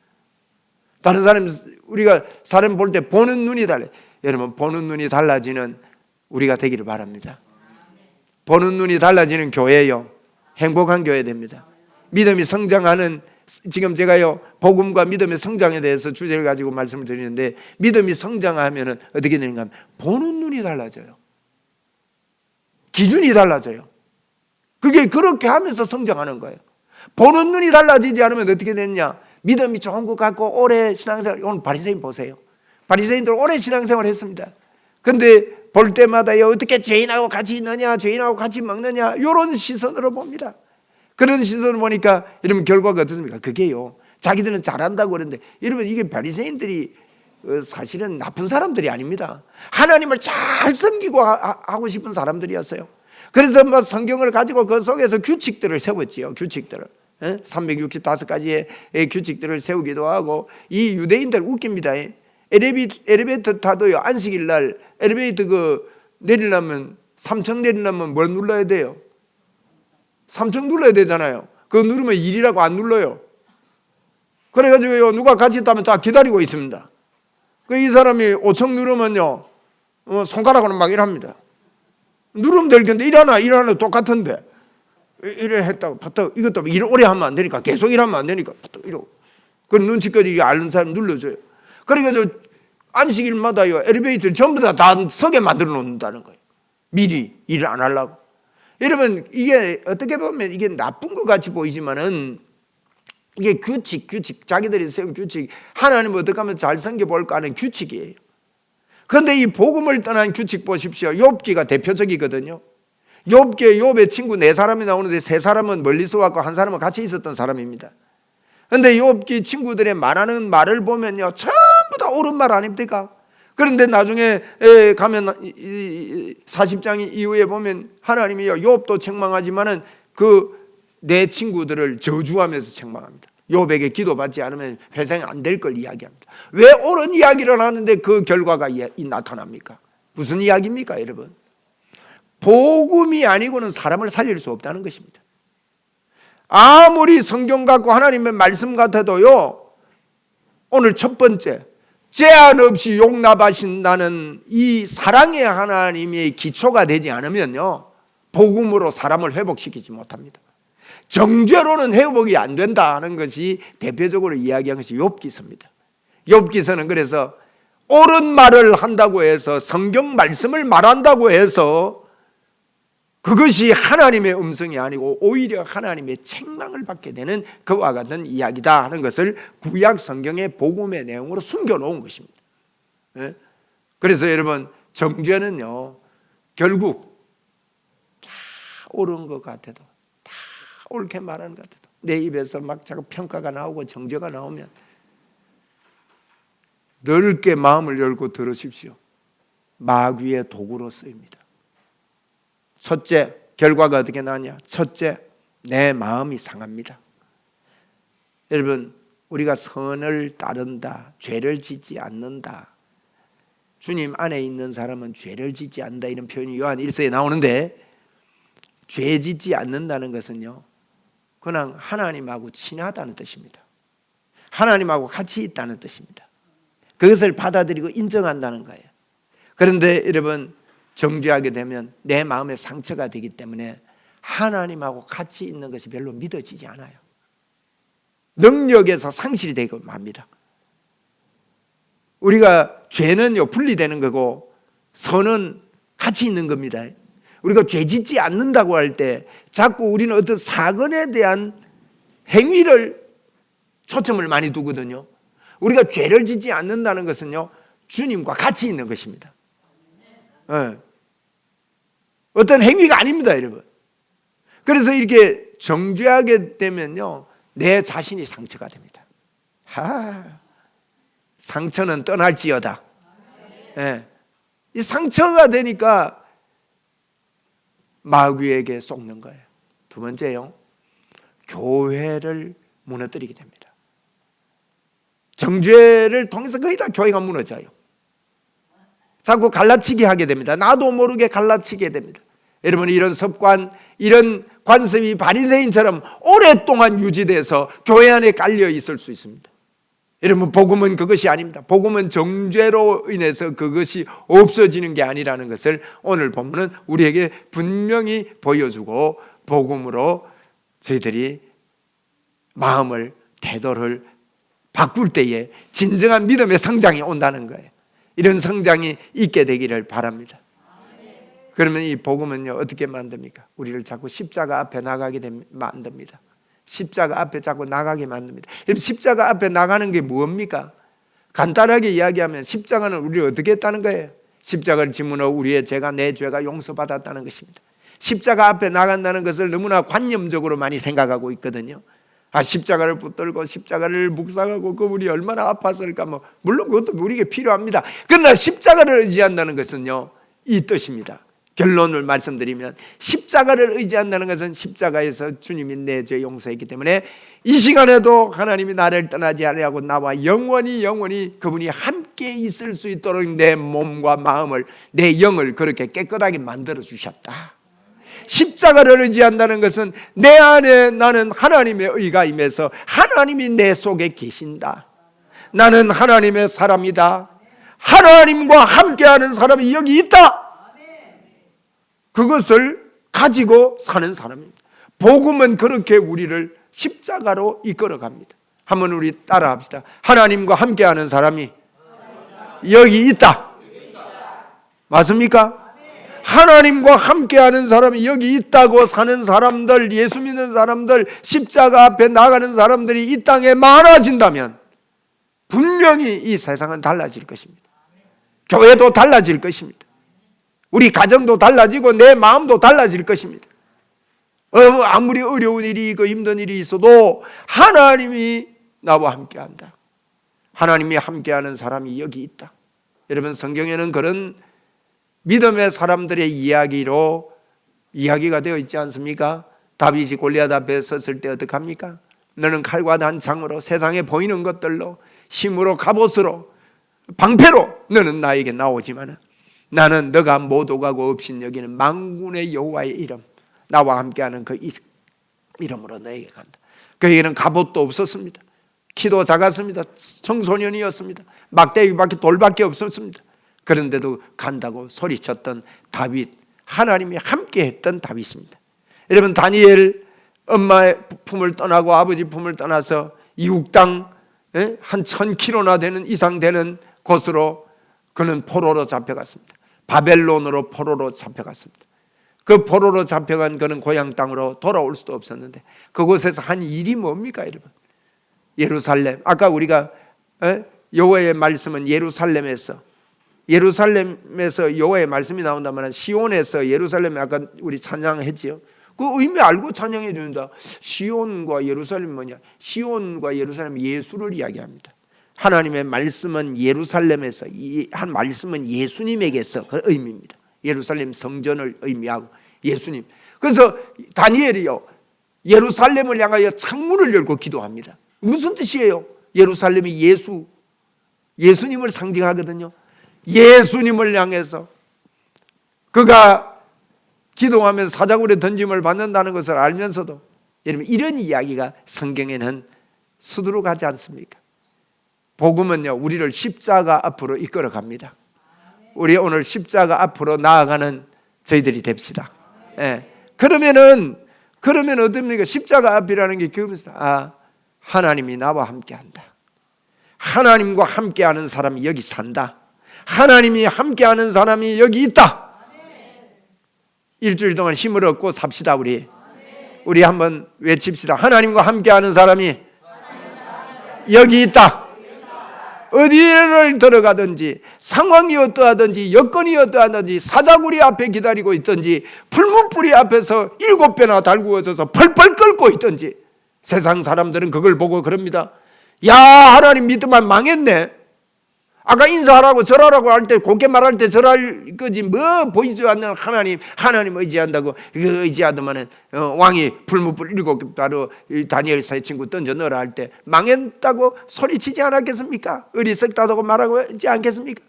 다른 사람, 우리가 사람 볼 때 보는 눈이 달라요. 여러분, 보는 눈이 달라지는 우리가 되기를 바랍니다. 보는 눈이 달라지는 교회요, 행복한 교회 됩니다. 믿음이 성장하는, 지금 제가요 복음과 믿음의 성장에 대해서 주제를 가지고 말씀을 드리는데, 믿음이 성장하면 어떻게 되는가 하면 보는 눈이 달라져요. 기준이 달라져요. 그게 그렇게 하면서 성장하는 거예요. 보는 눈이 달라지지 않으면 어떻게 되느냐, 믿음이 좋은 것 같고 오래 신앙생활, 오늘 바리새인 보세요. 바리새인들 오래 신앙생활 했습니다. 근데 볼 때마다 어떻게 죄인하고 같이 있느냐, 죄인하고 같이 먹느냐, 이런 시선으로 봅니다. 그런 시선을 보니까 여러분 결과가 어떻습니까? 그게요, 자기들은 잘한다고 그러는데, 여러분 이게 바리새인들이 사실은 나쁜 사람들이 아닙니다. 하나님을 잘 섬기고 하고 싶은 사람들이었어요. 그래서 뭐 성경을 가지고 그 속에서 규칙들을 세웠지요. 규칙들을 365가지의 규칙들을 세우기도 하고. 이 유대인들 웃깁니다. 엘리베이터 타도요, 안식일 날 엘리베이터 내리려면 3층 내리려면 뭘 눌러야 돼요? 3층 눌러야 되잖아요. 그거 누르면 1이라고 안 눌러요. 그래가지고 누가 같이 있다면 다 기다리고 있습니다. 이 사람이 5층 누르면요, 손가락으로 막 이랍니다. 누르면 될 텐데 일하나 똑같은데 이래 했다고 파떡, 이것도 일 오래 하면 안 되니까, 계속 일하면 안 되니까 파떡 이러고, 그 눈치까지 아는 사람 눌러줘요. 그러니까 안식일마다요 엘리베이터를 전부 다 서게 만들어 놓는다는 거예요. 미리 일을 안 하려고. 여러분, 이게 어떻게 보면 이게 나쁜 것 같이 보이지만은 이게 규칙, 자기들이 세운 규칙, 하나님은 어떻게 하면 잘 섬겨볼까 하는 규칙이에요. 그런데 이 복음을 떠난 규칙 보십시오. 욥기가 대표적이거든요. 욥의 친구 4사람이 나오는데 3사람은 멀리서 왔고 1사람은 같이 있었던 사람입니다. 그런데 욥기 친구들의 말하는 말을 보면요, 전부 다 옳은 말 아닙니까? 그런데 나중에 가면 40장 이후에 보면 하나님이 욥도 책망하지만은 내 친구들을 저주하면서 책망합니다. 욥에게 기도받지 않으면 회생이 안 될 걸 이야기합니다. 왜 옳은 이야기를 하는데 그 결과가 나타납니까? 무슨 이야기입니까, 여러분? 복음이 아니고는 사람을 살릴 수 없다는 것입니다. 아무리 성경 같고 하나님의 말씀 같아도요, 오늘 첫 번째, 제한 없이 용납하신다는 이 사랑의 하나님의 기초가 되지 않으면요, 복음으로 사람을 회복시키지 못합니다. 정죄로는 회복이 안 된다는 것이 대표적으로 이야기한 것이 욥기서입니다. 욥기서는 그래서 옳은 말을 한다고 해서, 성경 말씀을 말한다고 해서 그것이 하나님의 음성이 아니고 오히려 하나님의 책망을 받게 되는 그와 같은 이야기다 하는 것을 구약 성경의 복음의 내용으로 숨겨놓은 것입니다. 그래서 여러분, 정죄는요 결국 다 옳은 것 같아도, 다 옳게 말하는 것 같아도, 내 입에서 막 자꾸 평가가 나오고 정죄가 나오면 넓게 마음을 열고 들으십시오. 마귀의 도구로 쓰입니다. 첫째, 결과가 어떻게 나냐? 첫째, 내 마음이 상합니다. 여러분, 우리가 선을 따른다, 죄를 짓지 않는다, 주님 안에 있는 사람은 죄를 짓지 않는다, 이런 표현이 요한 1서에 나오는데, 죄 짓지 않는다는 것은요, 그냥 하나님하고 친하다는 뜻입니다. 하나님하고 같이 있다는 뜻입니다. 그것을 받아들이고 인정한다는 거예요. 그런데 여러분, 정죄하게 되면 내 마음에 상처가 되기 때문에 하나님하고 같이 있는 것이 별로 믿어지지 않아요. 능력에서 상실이 되고 맙니다. 우리가 죄는요 분리되는 거고 선은 같이 있는 겁니다. 우리가 죄 짓지 않는다고 할 때 자꾸 우리는 어떤 사건에 대한 행위를 초점을 많이 두거든요. 우리가 죄를 짓지 않는다는 것은요 주님과 같이 있는 것입니다. 네. 어떤 행위가 아닙니다, 여러분. 그래서 이렇게 정죄하게 되면요 내 자신이 상처가 됩니다. 상처는 떠날지어다. 네. 이 상처가 되니까 마귀에게 속는 거예요. 두 번째요, 교회를 무너뜨리게 됩니다. 정죄를 통해서 거의 다 교회가 무너져요. 자꾸 갈라치기 하게 됩니다. 나도 모르게 갈라치게 됩니다. 여러분, 이런 습관, 이런 관습이 바리새인처럼 오랫동안 유지돼서 교회 안에 깔려 있을 수 있습니다. 여러분, 복음은 그것이 아닙니다. 복음은 정죄로 인해서 그것이 없어지는 게 아니라는 것을 오늘 본문은 우리에게 분명히 보여주고, 복음으로 저희들이 마음을, 태도를 바꿀 때에 진정한 믿음의 성장이 온다는 거예요. 이런 성장이 있게 되기를 바랍니다. 그러면 이 복음은요 어떻게 만듭니까? 우리를 자꾸 십자가 앞에 나가게 만듭니다. 십자가 앞에 자꾸 나가게 만듭니다. 십자가 앞에 나가는 게 뭡니까? 간단하게 이야기하면 십자가는 우리를 어떻게 했다는 거예요? 십자가를 지문으로 우리의 죄가, 내 죄가 용서받았다는 것입니다. 십자가 앞에 나간다는 것을 너무나 관념적으로 많이 생각하고 있거든요. 십자가를 붙들고 십자가를 묵상하고 그분이 얼마나 아팠을까, 물론 그것도 우리에게 필요합니다. 그러나 십자가를 의지한다는 것은요 이 뜻입니다. 결론을 말씀드리면 십자가를 의지한다는 것은 십자가에서 주님이 내 죄 용서했기 때문에 이 시간에도 하나님이 나를 떠나지 아니하고 나와 영원히 그분이 함께 있을 수 있도록 내 몸과 마음을, 내 영을 그렇게 깨끗하게 만들어 주셨다. 십자가를 의지한다는 것은 내 안에 나는 하나님의 의가 임해서 하나님이 내 속에 계신다. 나는 하나님의 사람이다. 하나님과 함께하는 사람이 여기 있다. 그것을 가지고 사는 사람입니다. 복음은 그렇게 우리를 십자가로 이끌어갑니다. 한번 우리 따라합시다. 하나님과 함께하는 사람이 여기 있다. 맞습니까? 하나님과 함께하는 사람이 여기 있다고 사는 사람들, 예수 믿는 사람들, 십자가 앞에 나가는 사람들이 이 땅에 많아진다면 분명히 이 세상은 달라질 것입니다. 교회도 달라질 것입니다. 우리 가정도 달라지고 내 마음도 달라질 것입니다. 아무리 어려운 일이 있고 힘든 일이 있어도 하나님이 나와 함께한다. 하나님이 함께하는 사람이 여기 있다. 여러분, 성경에는 그런 믿음의 사람들의 이야기가 되어 있지 않습니까? 다윗이 골리앗 앞에 섰을 때 어떻게 합니까? 너는 칼과 단창으로, 세상에 보이는 것들로, 힘으로, 갑옷으로, 방패로 너는 나에게 나오지만 나는 너가 못 오가고 없인 여기는 만군의 여호와의 이름, 나와 함께하는 그 이름으로 너에게 간다. 그에게는 갑옷도 없었습니다. 키도 작았습니다. 청소년이었습니다. 막대기밖에 돌밖에 없었습니다. 그런데도 간다고 소리쳤던 다윗, 하나님이 함께했던 다윗입니다. 여러분, 다니엘 엄마의 품을 떠나고 아버지 품을 떠나서 이국 땅 한 1000km나 되는 이상 되는 곳으로 그는 포로로 잡혀갔습니다. 바벨론으로 포로로 잡혀갔습니다. 그 포로로 잡혀간 그는 고향 땅으로 돌아올 수도 없었는데 그곳에서 한 일이 뭡니까, 여러분? 예루살렘. 아까 우리가 여호와의 말씀은 예루살렘에서 여호와의 말씀이 나온다면 시온에서 예루살렘에 아까 우리 찬양했지요. 그 의미 알고 찬양해 준다. 시온과 예루살렘이 뭐냐? 시온과 예루살렘 예수를 이야기합니다. 하나님의 말씀은 예루살렘에서, 한 말씀은 예수님에게서 그 의미입니다. 예루살렘 성전을 의미하고 예수님. 그래서 다니엘이요, 예루살렘을 향하여 창문을 열고 기도합니다. 무슨 뜻이에요? 예루살렘이 예수님을 상징하거든요. 예수님을 향해서 그가 기도하면 사자굴에 던짐을 받는다는 것을 알면서도, 여러분, 이런 이야기가 성경에는 수두룩하지 않습니까? 복음은요, 우리를 십자가 앞으로 이끌어 갑니다. 우리 오늘 십자가 앞으로 나아가는 저희들이 됩시다. 예. 그러면 어떻습니까? 십자가 앞이라는 게 그겁니다. 하나님이 나와 함께한다. 하나님과 함께하는 사람이 여기 산다. 하나님이 함께하는 사람이 여기 있다. 일주일 동안 힘을 얻고 삽시다. 우리 한번 외칩시다. 하나님과 함께하는 사람이 여기 있다. 어디를 들어가든지, 상황이 어떠하든지, 여건이 어떠하든지, 사자구리 앞에 기다리고 있든지, 풀무불이 앞에서 7배나 달구어져서 펄펄 끓고 있든지, 세상 사람들은 그걸 보고 그럽니다. 야, 하나님 믿으면 망했네. 아까 인사하라고 절하라고 할 때, 곱게 말할 때 절할 거지, 뭐 보이지 않는 하나님 의지한다고. 이거 의지하더만은 왕이 풀무불 7개 바로 다니엘 세 친구 던져 넣으라 할 때 망했다고 소리치지 않았겠습니까? 어리석다고 말하고 있지 않겠습니까?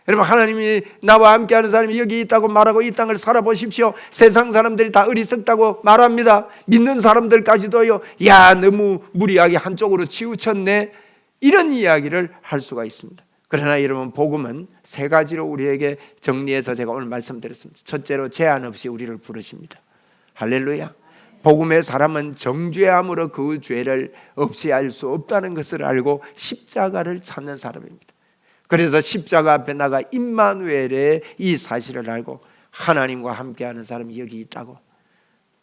여러분, 하나님이 나와 함께하는 사람이 여기 있다고 말하고 이 땅을 살아보십시오. 세상 사람들이 다 어리석다고 말합니다. 믿는 사람들까지도요, 야, 너무 무리하게 한쪽으로 치우쳤네, 이런 이야기를 할 수가 있습니다. 그러나 여러분, 복음은 세 가지로 우리에게 정리해서 제가 오늘 말씀드렸습니다. 첫째로, 제한 없이 우리를 부르십니다. 할렐루야. 복음의 사람은 정죄함으로 그 죄를 없이 할 수 없다는 것을 알고 십자가를 찾는 사람입니다. 그래서 십자가 앞에 나가 임마누엘의 이 사실을 알고 하나님과 함께하는 사람이 여기 있다고,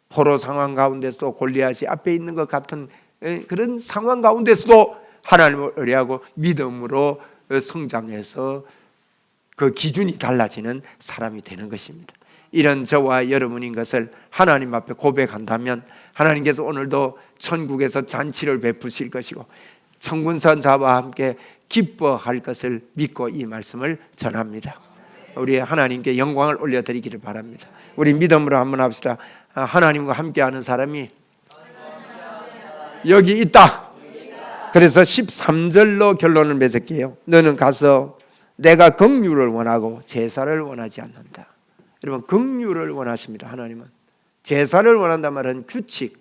포로 상황 가운데서도 골리앗이 앞에 있는 것 같은 그런 상황 가운데서도 하나님을 의뢰하고 믿음으로 성장해서 그 기준이 달라지는 사람이 되는 것입니다. 이런 저와 여러분인 것을 하나님 앞에 고백한다면 하나님께서 오늘도 천국에서 잔치를 베푸실 것이고 천군선사와 함께 기뻐할 것을 믿고 이 말씀을 전합니다. 우리 하나님께 영광을 올려드리기를 바랍니다. 우리 믿음으로 한번 합시다. 하나님과 함께하는 사람이 여기 있다. 그래서 13절로 결론을 맺을게요. 너는 가서 내가 긍휼을 원하고 제사를 원하지 않는다. 여러분, 긍휼을 원하십니다. 하나님은 제사를 원한단 말은 규칙,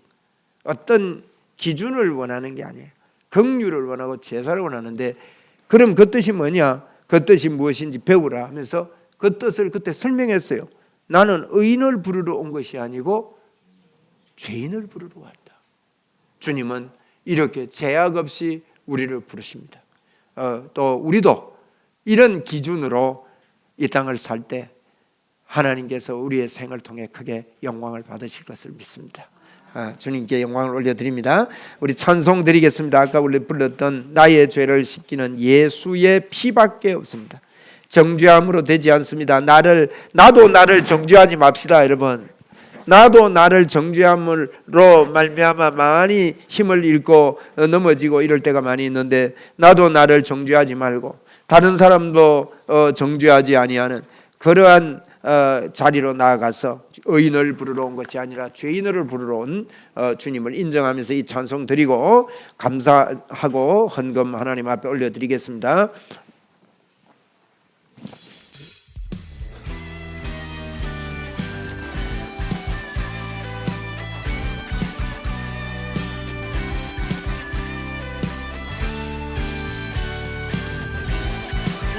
어떤 기준을 원하는 게 아니에요. 긍휼을 원하고 제사를 원하는데, 그럼 그 뜻이 뭐냐? 그 뜻이 무엇인지 배우라 하면서 그 뜻을 그때 설명했어요. 나는 의인을 부르러 온 것이 아니고 죄인을 부르러 왔다. 주님은 이렇게 제약 없이 우리를 부르십니다. 또 우리도 이런 기준으로 이 땅을 살 때 하나님께서 우리의 생을 통해 크게 영광을 받으실 것을 믿습니다. 주님께 영광을 올려드립니다. 우리 찬송 드리겠습니다. 아까 우리 불렀던 나의 죄를 씻기는 예수의 피밖에 없습니다. 정죄함으로 되지 않습니다. 나도 나를 정죄하지 맙시다. 여러분, 나도 나를 정죄함으로 말미암아 많이 힘을 잃고 넘어지고 이럴 때가 많이 있는데, 나도 나를 정죄하지 말고 다른 사람도 정죄하지 아니하는 그러한 자리로 나아가서 의인을 부르러 온 것이 아니라 죄인을 부르러 온 주님을 인정하면서 이 찬송 드리고 감사하고 헌금 하나님 앞에 올려드리겠습니다.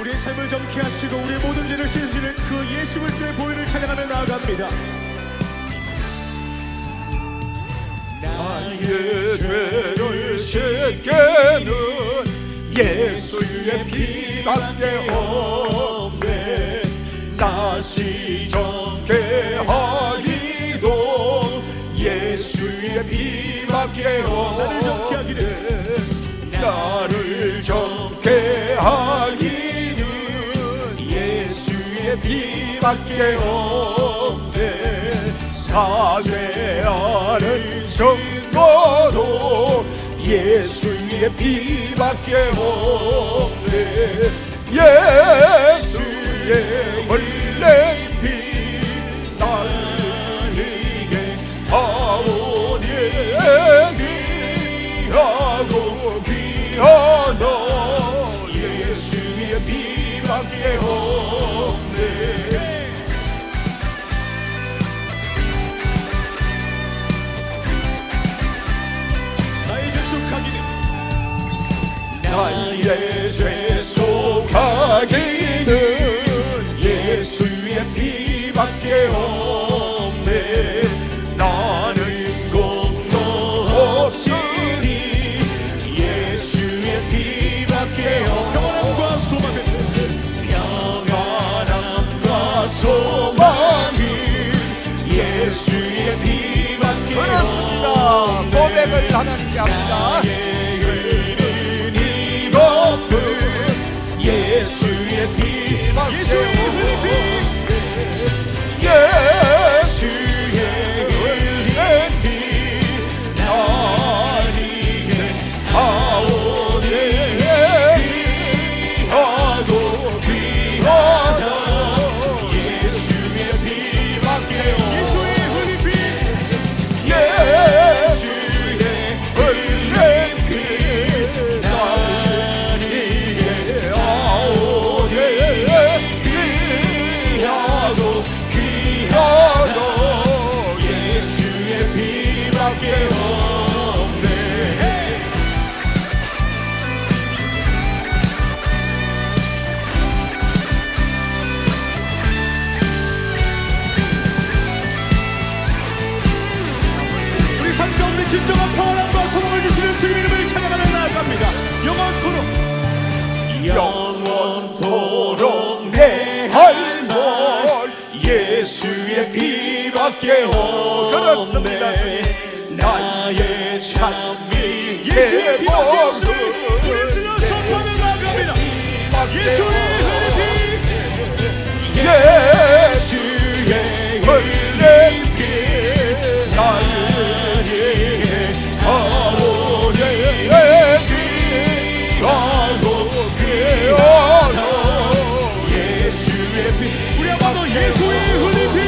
우리의 삶을 정케 하시고 우리의 모든 죄를 씻으시는 그 예수 그리스도의 보혈을 찬양하며 나아갑니다. 나의 죄를 씻기는 예수의 피밖에 없네. 다시 정케 하기도 예수의 피밖에 없네. 나를 정케 하기는 피밖에 없네. 사죄하는 증거도 예수의 피밖에 없네. 예수의 흘린 피 나를 없네. 나는 공로 없으니 예수의 피밖에 없네. 평안함과 소망은 평안함과 소망은 예수의 피밖에 그렇습니다. 없네. 고백을 하나님께 합니다. 예수의 피, 예수의 흘린 피, 예수의 흘린 피, 나에게 하오니 귀하고 귀하다. 예수의 피밖에 없네. 예수의 흘린 피, 예수의 흘린 피, 진정한 평안함과 소망을 주시는 주님 이름을 찬양하며 나아갑니다. 영원토록 내 할 말 예수의 피밖에 없네. 나의 참미 예수의 피밖에 없으니 우리 주여 선포하며 나아갑니다. 예수의 흘린 피, 예수의 흘린 피, 우리 아마도 예수의 흘린 피,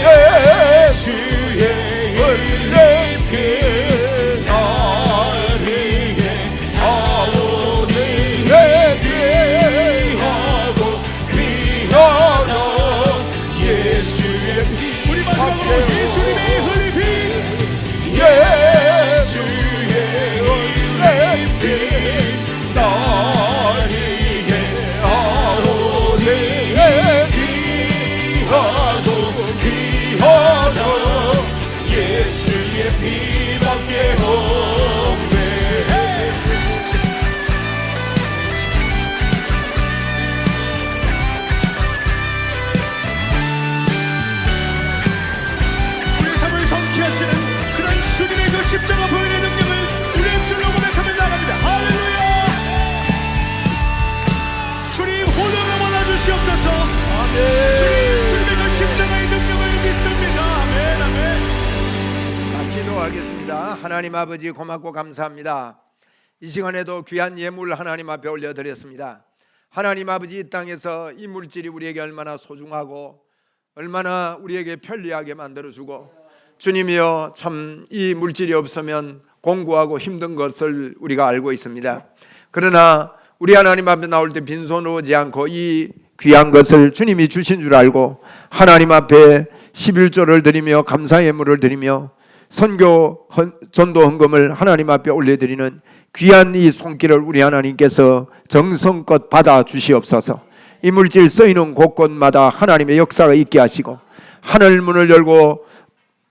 예수의 흘린 피, 나에게 하오니 귀하고 귀하다. 예수의 피, 우리 마지막으로 예수님의 흘린 피, 예수의 흘린 피, 나에게 하오니 귀하고 귀하다. 예수의 피밖에 없네. 우리의 삶을 정케하시는 그런 주님의 그 십자가 보혈의 능력을 우리의 입술로 고백하며 나갑니다. 할렐루야. 주님 호령을 받아주시옵소서. 주님의 그 십자가의 능력을 믿습니다. 아멘 아멘. 자, 기도하겠습니다. 하나님 아버지 고맙고 감사합니다. 이 시간에도 귀한 예물 하나님 앞에 올려드렸습니다. 하나님 아버지 이 땅에서 이 물질이 우리에게 얼마나 소중하고 얼마나 우리에게 편리하게 만들어주고 주님이여 참 이 물질이 없으면 공고하고 힘든 것을 우리가 알고 있습니다. 그러나 우리 하나님 앞에 나올 때 빈손으로 오지 않고 이 귀한 것을 주님이 주신 줄 알고 하나님 앞에 11조를 드리며 감사 예물을 드리며 선교 전도 헌금을 하나님 앞에 올려드리는 귀한 이 손길을 우리 하나님께서 정성껏 받아 주시옵소서. 이 물질 쓰이는 곳곳마다 하나님의 역사가 있게 하시고 하늘 문을 열고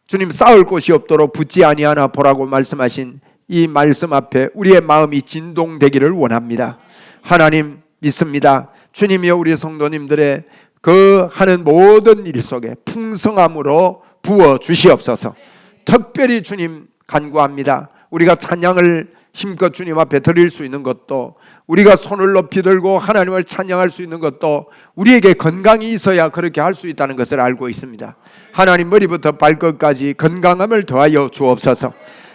주님 쌓을 곳이 없도록 붙지 아니하나 보라고 말씀하신 이 말씀 앞에 우리의 마음이 진동되기를 원합니다. 하나님 믿습니다. 주님이여 우리 성도님들의 그 하는 모든 일 속에 풍성함으로 부어 주시옵소서. 특별히 주님 간구합니다. 우리가 찬양을 힘껏 주님 앞에 드릴 수 있는 것도 우리가 손을 높이 들고 하나님을 찬양할 수 있는 것도 우리에게 건강이 있어야 그렇게 할 수 있다는 것을 알고 있습니다. 하나님 머리부터 발끝까지 건강함을 더하여 주옵소서.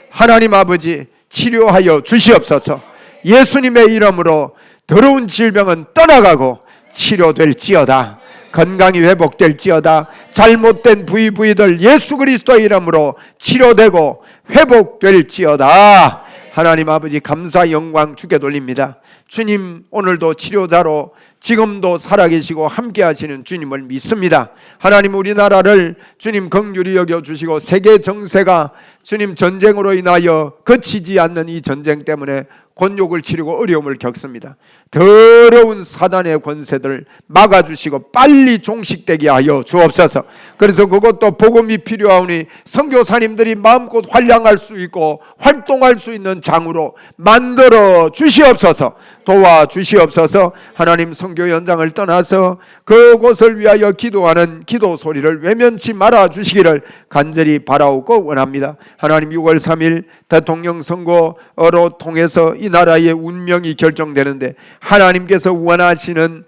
하나님 아버지 치료하여 주시옵소서. 예수님의 이름으로 더러운 질병은 떠나가고 치료될지어다. 건강이 회복될지어다. 잘못된 부위들 예수 그리스도의 이름으로 치료되고 회복될지어다. 하나님 아버지 감사 영광 주께 돌립니다. 주님 오늘도 치료자로 지금도 살아계시고 함께 하시는 주님을 믿습니다. 하나님 우리나라를 주님 긍휼히 여겨주시고 세계 정세가 주님 전쟁으로 인하여 그치지 않는 이 전쟁 때문에 곤욕을 치르고 어려움을 겪습니다. 더러운 사단의 권세들을 막아주시고 빨리 종식되게 하여 주옵소서. 그래서 그것도 복음이 필요하오니 선교사님들이 마음껏 활량할 수 있고 활동할 수 있는 장으로 만들어 주시옵소서. 도와주시옵소서. 하나님, 선교 현장을 떠나서 그곳을 위하여 기도하는 기도 소리를 외면치 말아 주시기를 간절히 바라오고 원합니다. 하나님, 6월 3일 대통령 선거로 통해서 이 나라의 운명이 결정되는데 하나님께서 원하시는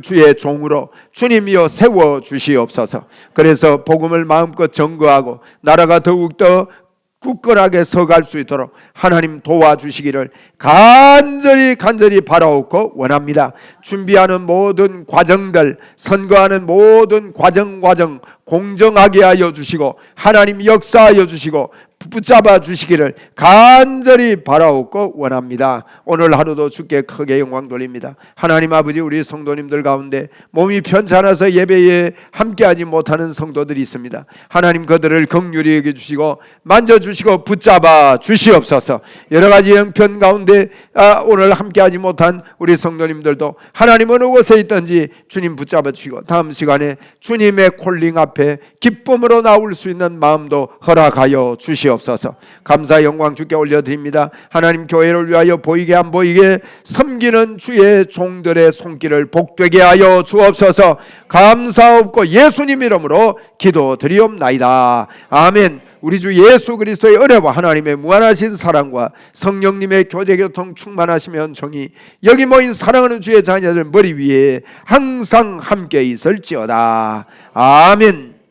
주의 종으로 주님이여 세워 주시옵소서. 그래서 복음을 마음껏 전거하고 나라가 더욱더 굳건하게 서갈 수 있도록 하나님 도와주시기를 간절히 바라옵고 원합니다. 준비하는 모든 과정들, 선거하는 모든 과정 공정하게 하여 주시고 하나님 역사하여 주시고 붙잡아 주시기를 간절히 바라옵고 원합니다. 오늘 하루도 주께 크게 영광 돌립니다. 하나님 아버지, 우리 성도님들 가운데 몸이 편찮아서 예배에 함께하지 못하는 성도들이 있습니다. 하나님, 그들을 긍휼히 여겨주시고 만져주시고 붙잡아 주시옵소서. 여러 가지 형편 가운데 오늘 함께하지 못한 우리 성도님들도 하나님 어느 곳에 있든지 주님 붙잡아 주시고 다음 시간에 주님의 콜링 앞에 기쁨으로 나올 수 있는 마음도 허락하여 주시옵소서. 감사 영광 주께 올려드립니다. 하나님, 교회를 위하여 보이게 안 보이게 섬기는 주의 종들의 손길을 복되게 하여 주옵소서. 감사옵고 예수님 이름으로 기도드리옵나이다. 아멘. 우리 주 예수 그리스도의 은혜와 하나님의 무한하신 사랑과 성령님의 교제교통 충만하시며 은총이 여기 모인 사랑하는 주의 자녀들 머리 위에 항상 함께 있을지어다. 아멘.